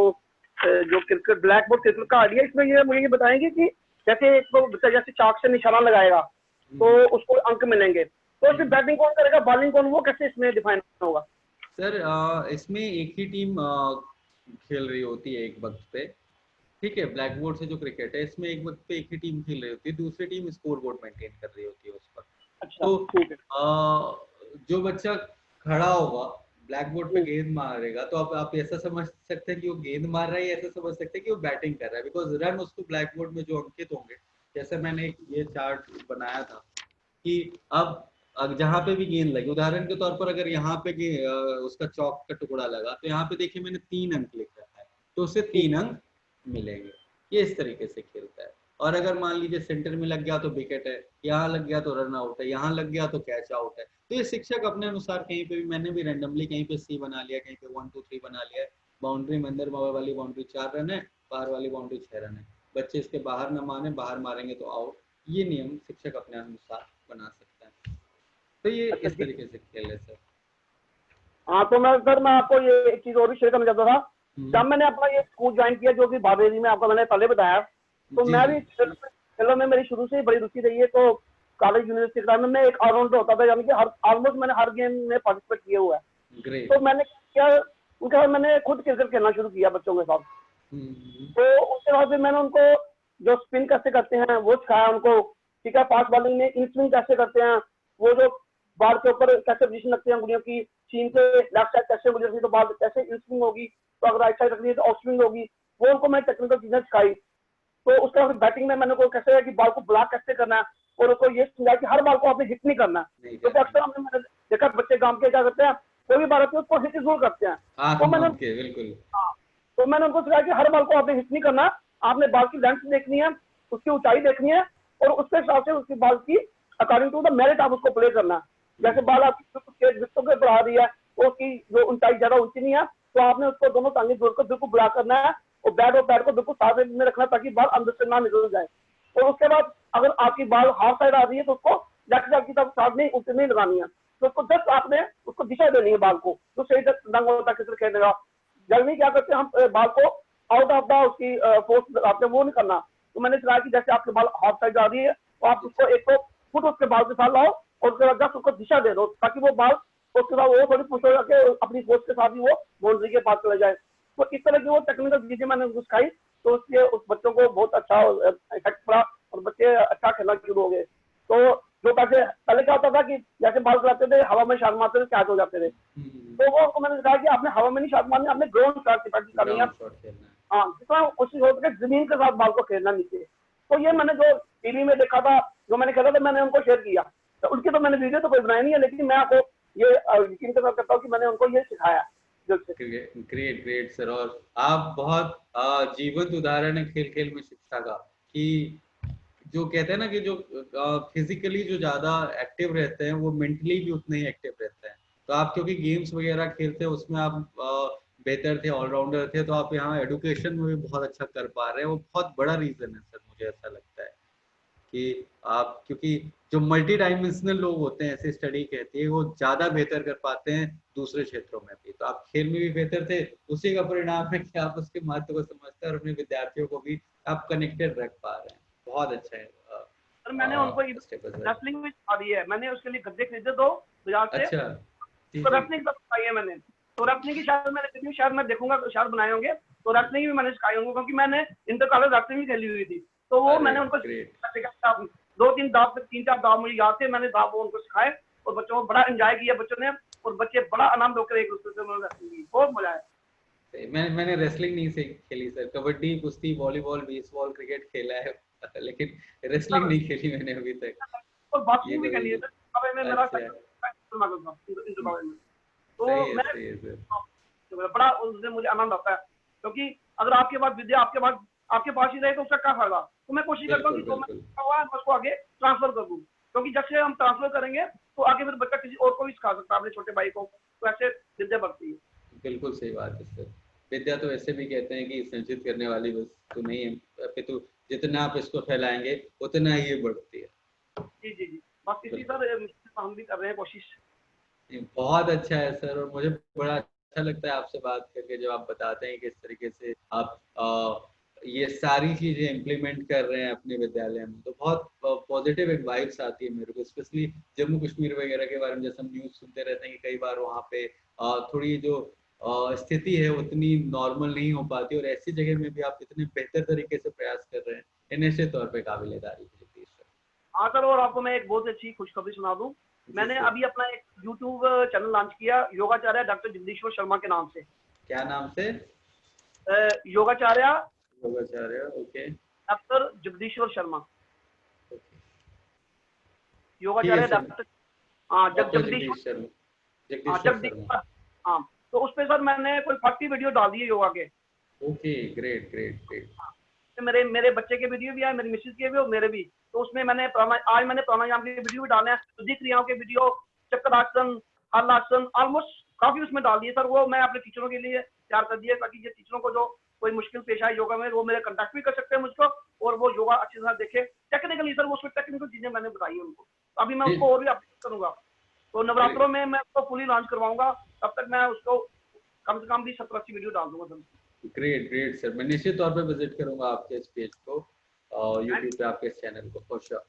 क्रिकेट, ब्लैक बोर्ड क्रिकेट का आइडिया, इसमें ये मुझे ये बताएंगे कि जैसे एक तो बच्चा जैसे चाक से निशाना लगाएगा तो उसको अंक मिलेंगे, तो इसमें बैटिंग कौन करेगा, बॉलिंग कौन, वो कैसे इसमें डिफाइन होगा? सर इसमें एक ही टीम खेल रही होती है एक वक्त पे, ठीक है। ब्लैक बोर्ड से जो क्रिकेट है, इसमें एक वक्त पे एक ही टीम खेल रही होती है, दूसरी टीम स्कोर बोर्ड मेंटेन कर रही होती है उस पर। अच्छा, तो ठीक है। जो बच्चा खड़ा होगा ब्लैक बोर्ड पे हम्म, गेंद मारेगा, तो आप ऐसा समझ सकते हैं कि वो गेंद मार रहा है, या ऐसा समझ सकते हैं कि वो बैटिंग कर रहा है, बिकॉज रन उसको ब्लैक बोर्ड में जो अंकित होंगे, जैसे मैंने ये चार्ट बनाया था कि अब जहाँ पे भी गेंद लगी, उदाहरण के तौर पर अगर यहाँ पे उसका चौक का टुकड़ा लगा, तो यहाँ पे देखिए मैंने 3 अंक लिख रखा है, तो उसे 3 अंक मिलेंगे। ये इस तरीके से खेलता है। और अगर मान लीजिए सेंटर में लग गया तो विकेट है, यहाँ लग गया तो रन आउट है, यहाँ लग गया तो कैच आउट है। तो ये शिक्षक अपने अनुसार कहीं पे भी, मैंने भी रैंडमली कहीं पे सी बना लिया, कहीं पे 1 2 3 बना लिया है। बाउंड्री में अंदर वाली बाउंड्री 4 रन है, बाहर वाली बाउंड्री 6 रन है। बच्चे इसके बाहर न माने, बाहर मारेंगे तो आउट। ये नियम शिक्षक अपने अनुसार बना सकते हैं। तो ये अच्छा इस ठीक। तरीके से खेल है सर। हाँ, तो मैं आपको ये एक चीज और भी शेयर करना चाहता था। हम्म, जब मैंने अपना ये स्कूल ज्वाइन किया, जो कि बाबेरी में आपको मैंने पहले बताया, तो जी मैं जी। भी खेलों में मेरी शुरू से ही बड़ी रुचि रही है। तो कॉलेज यूनिवर्सिटी के टाइम में मैं एक ऑलराउंडर होता था, यानी कि हर ऑलमोस्ट मैंने हर गेम में पार्टिसिपेट किया हुआ है। ग्रेट। तो मैंने क्या, उनके बाद मैंने खुद क्रिकेट खेलना शुरू किया बच्चों के साथ। हम्म, तो उसके बाद फिर मैंने उनको जो स्पिन कैसे करते हैं वो सिखाया उनको, ठीक है। फास्ट बॉलिंग में इन स्विंग कैसे करते हैं, वो जो बॉल के ऊपर कैसे पोजीशन रखते हैं उंगलियों की, सीन के लेफ्ट साइड कैसे उंगली रखनी तो बॉल कैसे इन स्विंग होगी, तो अगर राइट साइड रखनी है तो ऑफ स्विंग होगी, वो उनको मैं टेक्निकल चीजें सिखाई। तो उसके बाद बैटिंग में मैंने को कैसे है कि बॉल को ब्लॉक कैसे करना है, और उसको ये समझाया कि हर बॉल को आपने हिट नहीं करना। नहीं क्योंकि करना। अक्सर हमने मैंने देखा बच्चे गांव के क्या करते हैं, कोई भी बॉल आती है उसको हिट जरूर करते हैं। आंख तो मैंने, मूंद के, बिल्कुल। हाँ, तो मैंने उनको सिखाया कि हर बॉल को आपने हिट नहीं करना, आपने बॉल की लेंथ देखनी है, उसकी ऊंचाई देखनी है, और उसके हिसाब से उसकी बॉल की अकॉर्डिंग टू द मेरिट आप उसको प्ले करना है। जैसे बॉल आपकी विकेटों के ऊपर आ रही है, तो उसकी जो ऊंचाई ज्यादा ऊंची नहीं है, तो आपने उसको दोनों टांगे जोड़कर बिल्कुल ब्लॉक करना है, और बैट और पैर को बिल्कुल साथ में रखना ताकि बॉल अंदर से ना निकल जाए। और उसके बाद अगर आपकी बॉल हाफ साइड आ रही है तो उसको लेफ्ट साइड की तरफ साथ में ऊपर नहीं लगानी है, तो उसको जस्ट आपने उसको दिशा देनी है बॉल को, तो सही ढंग होता है क्रिकेट खेलने का। जल्दी क्या करते हैं हम, बॉल को आउट ऑफ द उसकी फोर्स आपने वो नहीं करना। तो मैंने सिखाया कि जैसे आपके बॉल हाफ साइड आ रही है, तो आप उसको एक तो फुट उसके बॉल के साथ लाओ, और उसके बाद जस्ट उसको दिशा दे दो ताकि वो बॉल उसके बाद वो थोड़ी पुश हो जाके अपनी फोर्स के साथ ही वो बाउंड्री के पास चले जाए। तो इस तरह की वो टेक्निकल चीजें मैंने उनको सिखाई, तो उसके उस बच्चों को बहुत अच्छा इफेक्ट पड़ा, और बच्चे अच्छा खेलना शुरू हो गए। तो जो पहले क्या होता था कि जैसे बॉल चलाते थे हवा में शॉट मारते थे, कैच हो जाते थे, तो वो उनको मैंने सिखाया कि आपने हवा में नहीं शॉट मारनी, आपने ग्राउंड शॉट की प्रैक्टिस करनी है। ग्राउंड शॉट खेलना है। हाँ, जितना कोशिश हो सके जमीन के साथ बॉल को खेलना नीचे। तो ये मैंने जो टीवी में देखा था, जो मैंने खेला था, मैंने उनको शेयर किया। तो उनकी तो मैंने वीडियो तो कोई बनाई नहीं है, लेकिन मैं आपको ये यकीन के साथ करता हूँ कि मैंने उनको ये सिखाया दिल से। Great great sir. और आप बहुत जीवंत उदाहरण है खेल खेल में शिक्षा का, कि जो कहते हैं ना कि जो फिजिकली जो ज्यादा एक्टिव रहते हैं, वो मेंटली भी उतने ही एक्टिव रहते हैं। तो आप क्योंकि गेम्स वगैरह खेलते हैं, उसमें आप बेहतर थे, ऑलराउंडर थे, तो आप यहाँ एडुकेशन में भी बहुत अच्छा कर पा रहे हैं। वो बहुत बड़ा रीजन है सर, मुझे ऐसा लगता है कि आप, क्योंकि जो मल्टी डायमेंशनल लोग होते हैं, ऐसे स्टडी कहती है, वो ज्यादा बेहतर कर पाते हैं दूसरे क्षेत्रों में भी। तो आप खेल में भी बेहतर थे, उसी का परिणाम है कि आप उसके महत्व को समझते हैं और अपने विद्यार्थियों को भी आप कनेक्टेड रख पा रहे हैं। बहुत अच्छा है। सर मैंने उनको स्टेप। रेसलिंग भी सिखा दी है, मैंने उसके लिए गद्दे खरीदे दो बाजार से, अच्छा, जी तो जी। रेसलिंग सब सिखाई है मैंने। तो रेसलिंग की शायद मैंने कितनी, शायद मैं देखूंगा तो शायद बनाए होंगे, तो रेसलिंग भी मैंने सिखाई होंगे, क्योंकि मैंने इंटर कॉलेज रेसलिंग भी खेली हुई थी। तो वो अरे मैंने उनको ग्रेट। दो तीन दाव, तीन चार दाव मुझे याद थे, मैंने दाव वो उनको सिखाए, और बच्चों को बड़ा एंजॉय किया बच्चों ने, और बच्चे बड़ा आनंद होकर एक दूसरे से रेसलिंग की, बहुत मजा आया। मैंने रेसलिंग नहीं से खेली सर, कबड्डी, कुश्ती, वॉलीबॉल, बेसबॉल, क्रिकेट खेला है लेकिन रेसलिंग नहीं खेली मैंने अभी तक। और ये बॉक्सिंग भी कभी खेली है भी। सर, में मेरा अच्छा। मॉडल था इंटर कॉलेज में। तो सही मैं है सर। तो बड़ा उसमें मुझे आनंद आता है, क्योंकि अगर आपके पास विद्या आपके पास ही रहे तो उसका क्या फायदा। तो मैं कोशिश करता हूँ बिल्कुल कि जो मैं बिल्कुल सीखा हुआ है मैं उसको आगे ट्रांसफर कर दूँ, क्योंकि जब से हम ट्रांसफर करेंगे तो आगे फिर बच्चा किसी और को भी सिखा सकता है, अपने छोटे भाई को, तो ऐसे विद्या बढ़ती है। बिल्कुल सही बात है सर। विद्या तो ऐसे भी कहते हैं कि संचित करने वाली वस्तु नहीं है, अपितु जितना आप इसको फैलाएंगे उतना ही ये बढ़ती है। जी जी जी, बस इसी बिल्कुल। सर हम भी कर रहे हैं कोशिश। बहुत अच्छा है सर, और मुझे बड़ा अच्छा लगता है आपसे बात करके, जब आप बताते हैं किस तरीके से आप ये सारी चीजें इम्प्लीमेंट कर रहे हैं अपने विद्यालय में, तो बहुत पॉजिटिव एक वाइब्स आती है मेरे को। स्पेशली जम्मू कश्मीर वगैरह के बारे में जैसे हम न्यूज सुनते रहते हैं कि कई बार वहाँ पे थोड़ी जो स्थिति है उतनी नॉर्मल नहीं हो पाती, और ऐसी जगह में भी आप इतने बेहतर तरीके से प्रयास कर रहे हैं, ये निश्चित तौर पे काबिल तारीफ है जगदीश सर। हाँ सर, और आपको मैं एक बहुत अच्छी खुशखबरी सुना दूं। जी मैंने सर। अभी अपना एक यूट्यूब चैनल लॉन्च किया, योगाचार्य डॉक्टर जगदीश्वर शर्मा के नाम से। क्या नाम से? योगाचार्य योगाचार्य, ओके। डॉक्टर जगदीश्वर शर्मा। ठीक है योगाचार्य सर। डॉक्टर, हाँ डॉक्टर जगदीश्वर, जगदीश शर्मा, हाँ जगदीश्वर शर्मा। जगदीश्वर, हाँ। तो उस पे सर मैंने कोई 40 वीडियो डाल दिए योगा के। Okay, great great great. हाँ, तो मेरे मेरे बच्चे के वीडियो भी आए, मेरी मिसेज के भी और मेरे भी। तो उसमें आज मैंने प्राणायाम के वीडियो भी डाले हैं, शुद्धि क्रियाओं के वीडियो, चक्रासन, हलासन, ऑलमोस्ट काफी उसमें डाल दिए सर। वो मैं अपने टीचरों के लिए तैयार कर दिए, ताकि ये टीचरों को जो कोई मुश्किल पेश आए योगा में, वो मेरे कंटेक्ट भी कर सकते हैं मुझको, और वो योगा अच्छी तरह देखे टेक्निकली सर। वो उसमें टेक्निकल चीजें मैंने बताई है उनको, तो अभी मैं जी, उसको और भी अपडेट करूंगा। तो नवरात्रों ग्रेट में मैं उसको फुली लॉन्च करवाऊंगा, तब तक मैं उसको कम से कम भी 70-80 वीडियो डाल दूंगा सर। ग्रेट ग्रेट सर, मैं निश्चित तौर पे विजिट करूंगा आपके इस पेज को और थैंक यूट्यूब पे आपके इस चैनल को, for sure.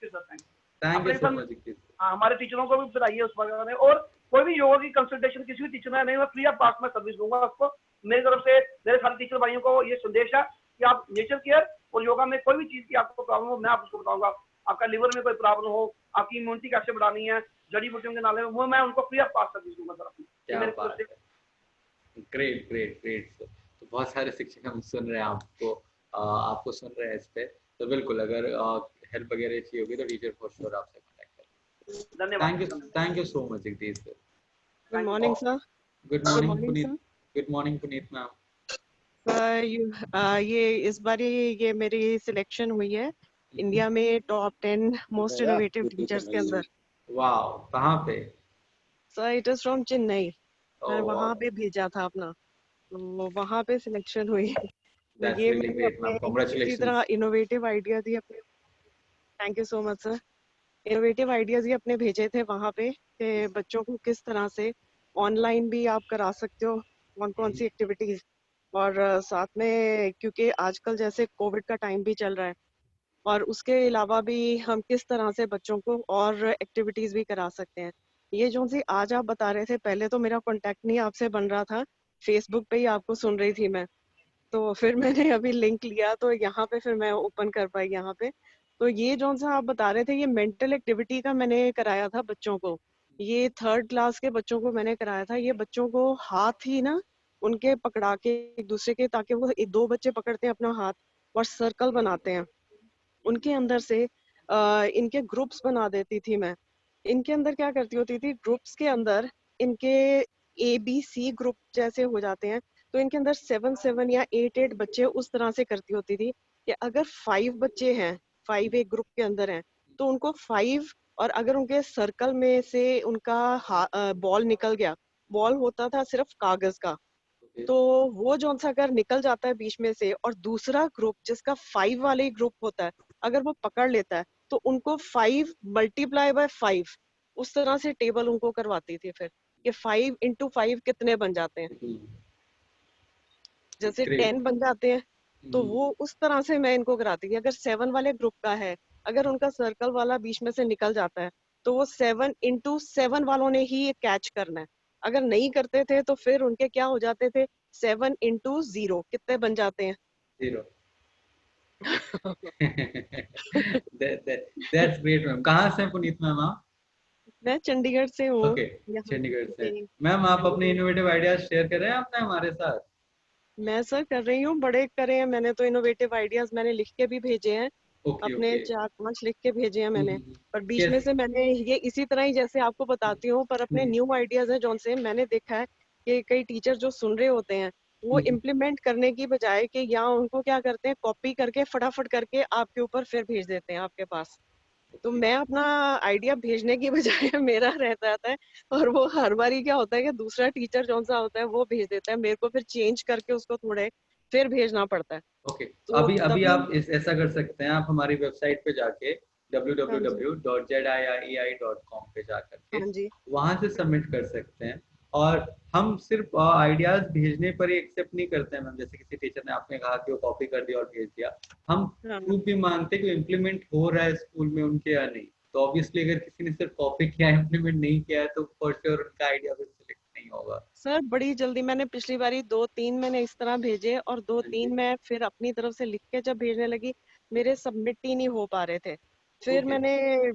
You sir, thank you. Thank you अपने so sir, much Jagdish sir. हाँ, हमारे टीचरों को भी बताइए उस बारे में। और कोई भी योगा की कंसल्टेशन किसी भी टीचर में नहीं, मैं फ्री ऑफ कॉस्ट में सर्विस दूंगा आपको। मेरी तरफ से मेरे सारे टीचर भाइयों को ये संदेश है कि आप नेचर केयर और योगा में कोई भी चीज की आपको प्रॉब्लम हो, मैं आपको बताऊंगा। आपका लिवर में कोई प्रॉब्लम हो, आपकी इम्यूनिटी कैसे बढ़ानी है, जड़ी बूटियों के नाले में, वो मैं उनको फ्री ऑफ कॉस्ट सर्विस दूंगा सर अपनी। ये क्या मेरी तरफ बात से। है। Great great great sir. तो बहुत सारे शिक्षक हम सुन रहे हैं आपको, आपको सुन रहे हैं इस पे। तो बिल्कुल अगर हेल्प वगैरह चाहिए होगी तो टीचर फॉर श्योर आपसे कॉन्टेक्ट करें। धन्यवाद सर, धन्यवाद। Thank you so much Jagdish sir. Good thank you morning, sir. sir. Good Good morning morning, Puneet. sir. Good morning Puneet ma'am. ये इस बार ये मेरी सिलेक्शन हुई है इंडिया में टॉप 10 मोस्ट इनोवेटिव टीचर्स के अंदर। वाह, कहाँ पे? Sir it is from Chennai. मैं ओह, वहाँ पे भेजा था अपना, तो वहाँ पे सिलेक्शन हुई। तो दैट्स ये रियली मैंने ग्रेट अपने मैम, इसी कांग्रेचुलेशंस। तरह इनोवेटिव आइडिया दिए अपने। Thank you so much sir. Innovative ideas ही अपने भेजे थे वहाँ पे कि बच्चों को किस तरह से ऑनलाइन भी आप करा सकते हो, कौन कौन सी एक्टिविटीज। और साथ में क्योंकि आजकल जैसे कोविड का टाइम भी चल रहा है, और उसके अलावा भी हम किस तरह से बच्चों को और एक्टिविटीज भी करा सकते हैं। ये जो सी आज आप बता रहे थे, पहले तो मेरा कांटेक्ट नहीं आपसे बन रहा था, फेसबुक पे ही आपको सुन रही थी मैं। तो फिर मैंने अभी लिंक लिया तो यहाँ पे फिर मैं ओपन कर पाई यहाँ पे। तो ये जो सा आप बता रहे थे, ये मेंटल एक्टिविटी का मैंने कराया था बच्चों को। ये 3rd क्लास के बच्चों को मैंने कराया था। ये बच्चों को हाथ ही ना उनके पकड़ा के एक दूसरे के, ताकि वो दो बच्चे पकड़ते हैं अपना हाथ और सर्कल बनाते हैं, उनके अंदर से इनके ग्रुप्स बना देती थी मैं। इनके अंदर क्या करती होती थी, ग्रुप्स के अंदर इनके ABC ग्रुप जैसे हो जाते हैं, तो इनके अंदर 7-7 या 8-8 बच्चे उस तरह से करती होती थी कि अगर 5 बच्चे हैं, 5 एक ग्रुप के अंदर हैं, तो उनको 5, और अगर उनके सर्कल में से उनका बॉल निकल गया, बॉल होता था सिर्फ कागज का, तो वो जो सा अगर निकल जाता है बीच में से, और दूसरा ग्रुप जिसका 5 वाले ग्रुप होता है, अगर वो पकड़ लेता है, तो उनको 5 × 5 उस तरह से टेबल उनको करवाती थी फिर कि 5 × 5 कितने बन जाते हैं। जैसे ग्रेट। 10 बन जाते हैं, तो वो उस तरह से मैं इनको कराती थी। अगर 7 वाले ग्रुप का है, अगर उनका सर्कल वाला बीच में से निकल जाता है, तो वो 7 × 7 वालों ने ही कैच करना है। अगर नहीं करते थे तो फिर उनके क्या हो जाते थे, 7 × 0 कितने बन जाते हैं। 0। That's great ma'am. कहाँ से हैं पुनीत मैम आप? मैं चंडीगढ़ से हूँ। ओके, यहाँ चंडीगढ़ से। जी, मैम आप अपने जी। इनोवेटिव आइडियाज शेयर कर रहे हैं आपने हमारे साथ? मैं सर कर रही हूँ, बड़े करे हैं मैंने तो इनोवेटिव आइडियाज, मैंने लिख के भी भेजे हैं। ओके अपने ओके। 4-5 लिख के भेजे हैं मैंने। पर बीच में कैसे? से मैंने ये इसी तरह ही जैसे आपको बताती हूँ, पर अपने हम्म, न्यू आइडियाज है जौन से मैंने देखा है कि कई टीचर जो सुन रहे होते हैं वो हम्म, इम्प्लीमेंट करने की बजाय कि या उनको क्या करते हैं, कॉपी करके फटाफट करके आपके ऊपर फिर भेज देते हैं आपके पास। तो ओके मैं अपना आइडिया भेजने की बजाय मेरा रह जाता है, और वो हर बारी क्या होता है कि दूसरा टीचर जौन सा होता है वो भेज देता है, मेरे को फिर चेंज करके उसको थोड़े फिर भेजना पड़ता है। ओके। तो अभी अभी तभी। आप ऐसा कर सकते हैं, आप हमारी वेबसाइट पे जाके हाँ जी। www.ziei.com पे जा करके हाँ जी। वहां से सबमिट कर सकते हैं। और हम सिर्फ आइडियाज भेजने पर ही एक्सेप्ट नहीं करते हैं मैम, जैसे किसी टीचर ने आपने कहा कि वो कॉपी कर दिया और भेज दिया, हम हाँ। प्रूफ भी मांगते हैं कि इम्प्लीमेंट हो रहा है स्कूल में उनके या नहीं। तो ऑब्वियसली अगर किसी ने सिर्फ कॉपी किया है, इम्प्लीमेंट नहीं किया है, तो फॉर श्योर उनका आइडिया भी सिलेक्ट नहीं होगा। सर बड़ी जल्दी मैंने पिछली बारी 2-3 मैंने इस तरह भेजे, और दो हाँ जी। तीन मैं फिर अपनी तरफ से लिख के जब भेजने लगी, मेरे सबमिट ही नहीं हो पा रहे थे। फिर ओके। मैंने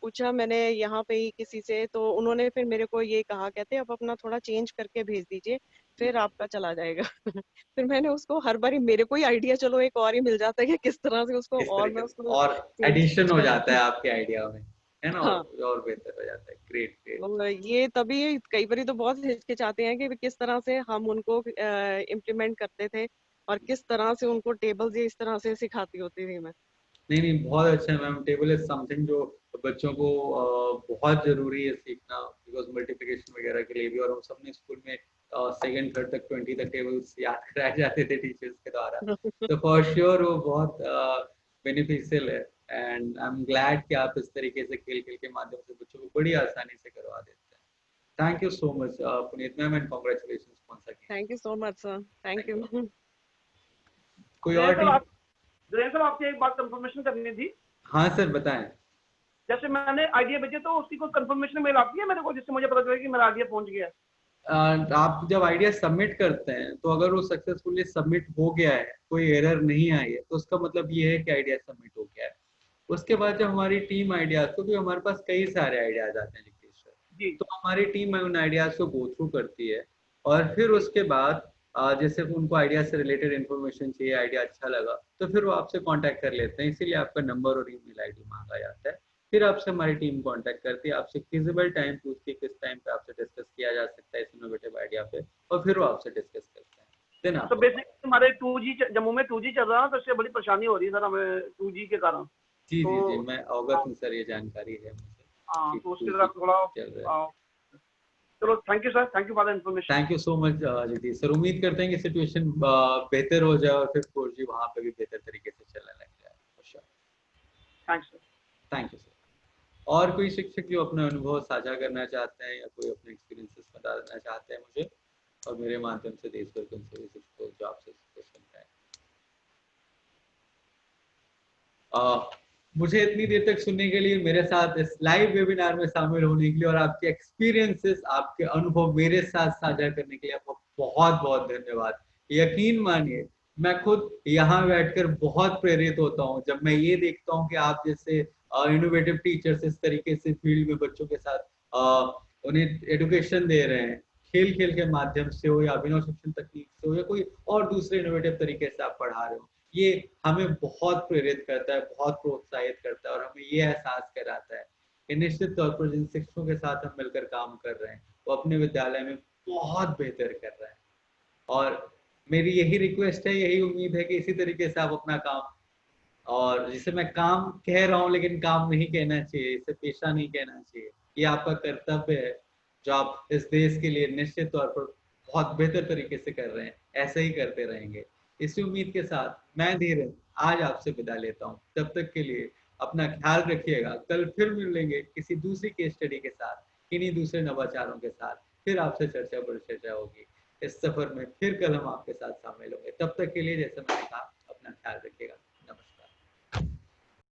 पूछा मैंने यहाँ पे ही किसी से, तो उन्होंने फिर मेरे को ये कहा, कहते अब अपना थोड़ा चेंज करके भेज दीजिए, फिर आपका चला जाएगा। फिर मैंने उसको हर बारी मेरे को ही आइडिया चलो एक और ही मिल जाता है कि किस तरह से उसको इस और तरीके मैं से उसको और चेंज एडिशन हो जाता है करूँ। आपके आइडिया में, है ना, हाँ। और बेहतर हो जाता है। Great great. और ये तभी कई बारी तो बहुत हिचकिचाते हैं कि किस तरह से हम उनको इम्प्लीमेंट करते थे, और किस तरह से उनको टेबल्स ये इस तरह से सिखाती होती थी मैं। नहीं नहीं, बहुत अच्छा है मैम। टेबल इज समथिंग जो बच्चों को बहुत जरूरी है सीखना, बिकॉज मल्टीप्लिकेशन वगैरह के लिए भी। और हम सबने स्कूल में सेकंड थर्ड तक 20 तक टेबल्स याद कराए जाते थे टीचर्स के द्वारा। तो फॉर श्योर वो बहुत बेनिफिशियल है। एंड आई एम ग्लैड कि आप इस तरीके से खेल खेल के माध्यम से बच्चों को बड़ी आसानी से करवा देते हैं। Thank you so much Puneet ma'am, and congratulation once again. Thank you so much sir, thank thank you. You. कोई जयंत और सर टीम? आप जयंत सर आपसे एक बात कंफर्मेशन करनी थी। हाँ सर बताएं। जैसे मैंने आइडिया भेजे तो उसकी कोई कंफर्मेशन मेल आती है मेरे को, जिससे मुझे पता चले कि मेरा आइडिया पहुंच गया है? आप जब आइडिया सबमिट करते हैं तो अगर वो सक्सेसफुली सबमिट हो गया है, कोई एरर नहीं आई है, तो उसका मतलब ये है कि आइडिया सबमिट हो गया है। उसके बाद जब हमारी टीम आइडियाज को, क्योंकि हमारे पास कई सारे आइडियाज आते हैं जगदीश सर, जी तो हमारी टीम उन आइडियाज को गो थ्रू करती है। और फिर जी उसके बाद जैसे उनको आइडिया से रिलेटेड इन्फॉर्मेशन चाहिए, आइडिया अच्छा लगा, तो फिर वो आपसे कांटेक्ट कर लेते हैं। इसीलिए आपका नंबर और ईमेल आईडी मांगा जाता है। फिर आपसे हमारी टीम कांटेक्ट करती है, आपसे फिजिबल टाइम पूछती है किस टाइम पे आपसे डिस्कस किया जा सकता है इस इनोवेटिव आइडिया पे, और फिर वो आपसे डिस्कस करते हैं, देन तो आपको कॉल। बेसिकली हमारे 2G जम्मू में 2G चल रहा है, तो इससे बड़ी परेशानी हो रही है सर हमें 2G के कारण। जी तो जी जी, मैं अवगत हाँ हूँ सर, ये जानकारी है मुझे हाँ, कि तो उसके 2G साथ थोड़ा चल रहा है। चलो thank you sir, thank you for the information. Thank you so much Jagdish sir. उम्मीद करते हैं कि सिचुएशन बेहतर हो जाए और फिर 4G वहाँ पे भी बेहतर तरीके से चलने लग जाए। Thanks sir. Thank you sir. और कोई शिक्षक जो अपना अनुभव साझा करना चाहते हैं या कोई अपने एक्सपीरियंसेस बताना चाहते हैं मुझे और मेरे माध्यम से देश भर के उन सभी शिक्षकों जो आपसे सुन रहे हैं? मुझे इतनी देर तक सुनने के लिए, मेरे साथ इस लाइव वेबिनार में शामिल होने के लिए और आपके एक्सपीरियंसेस, आपके अनुभव मेरे साथ साझा करने के लिए आपको बहुत बहुत धन्यवाद। यकीन मानिए मैं खुद यहाँ बैठकर बहुत प्रेरित होता हूँ जब मैं ये देखता हूँ कि आप जैसे इनोवेटिव टीचर्स इस तरीके से फील्ड में बच्चों के साथ उन्हें एडुकेशन दे रहे हैं, खेल खेल के माध्यम से हो या अभिनव शिक्षण तकनीक से हो या कोई और दूसरे इनोवेटिव तरीके से आप पढ़ा रहे हो। ये हमें बहुत प्रेरित करता है, बहुत प्रोत्साहित करता है और हमें ये एहसास कराता है कि निश्चित तौर पर जिन शिक्षकों के साथ हम मिलकर काम कर रहे हैं वो अपने विद्यालय में बहुत बेहतर कर रहे हैं। और मेरी यही रिक्वेस्ट है, यही उम्मीद है कि इसी तरीके से आप अपना काम, और जिसे मैं काम कह रहा हूँ लेकिन काम नहीं कहना चाहिए, इसे पेशा नहीं कहना चाहिए, ये आपका कर्तव्य है जो आप इस देश के लिए निश्चित तौर पर बहुत बेहतर तरीके से कर रहे हैं, ऐसे ही करते रहेंगे। इसी उम्मीद के साथ मैं धीरज आज आपसे विदा लेता हूँ। तब तक के लिए अपना ख्याल रखिएगा। कल फिर मिलेंगे किसी दूसरी केस स्टडी के साथ, किन्हीं दूसरे नवाचारों के साथ, फिर आपसे चर्चा पर चर्चा होगी। इस सफर में फिर कल हम आपके साथ शामिल होंगे। तब तक के लिए जैसे मैंने कहा, अपना ख्याल रखिएगा।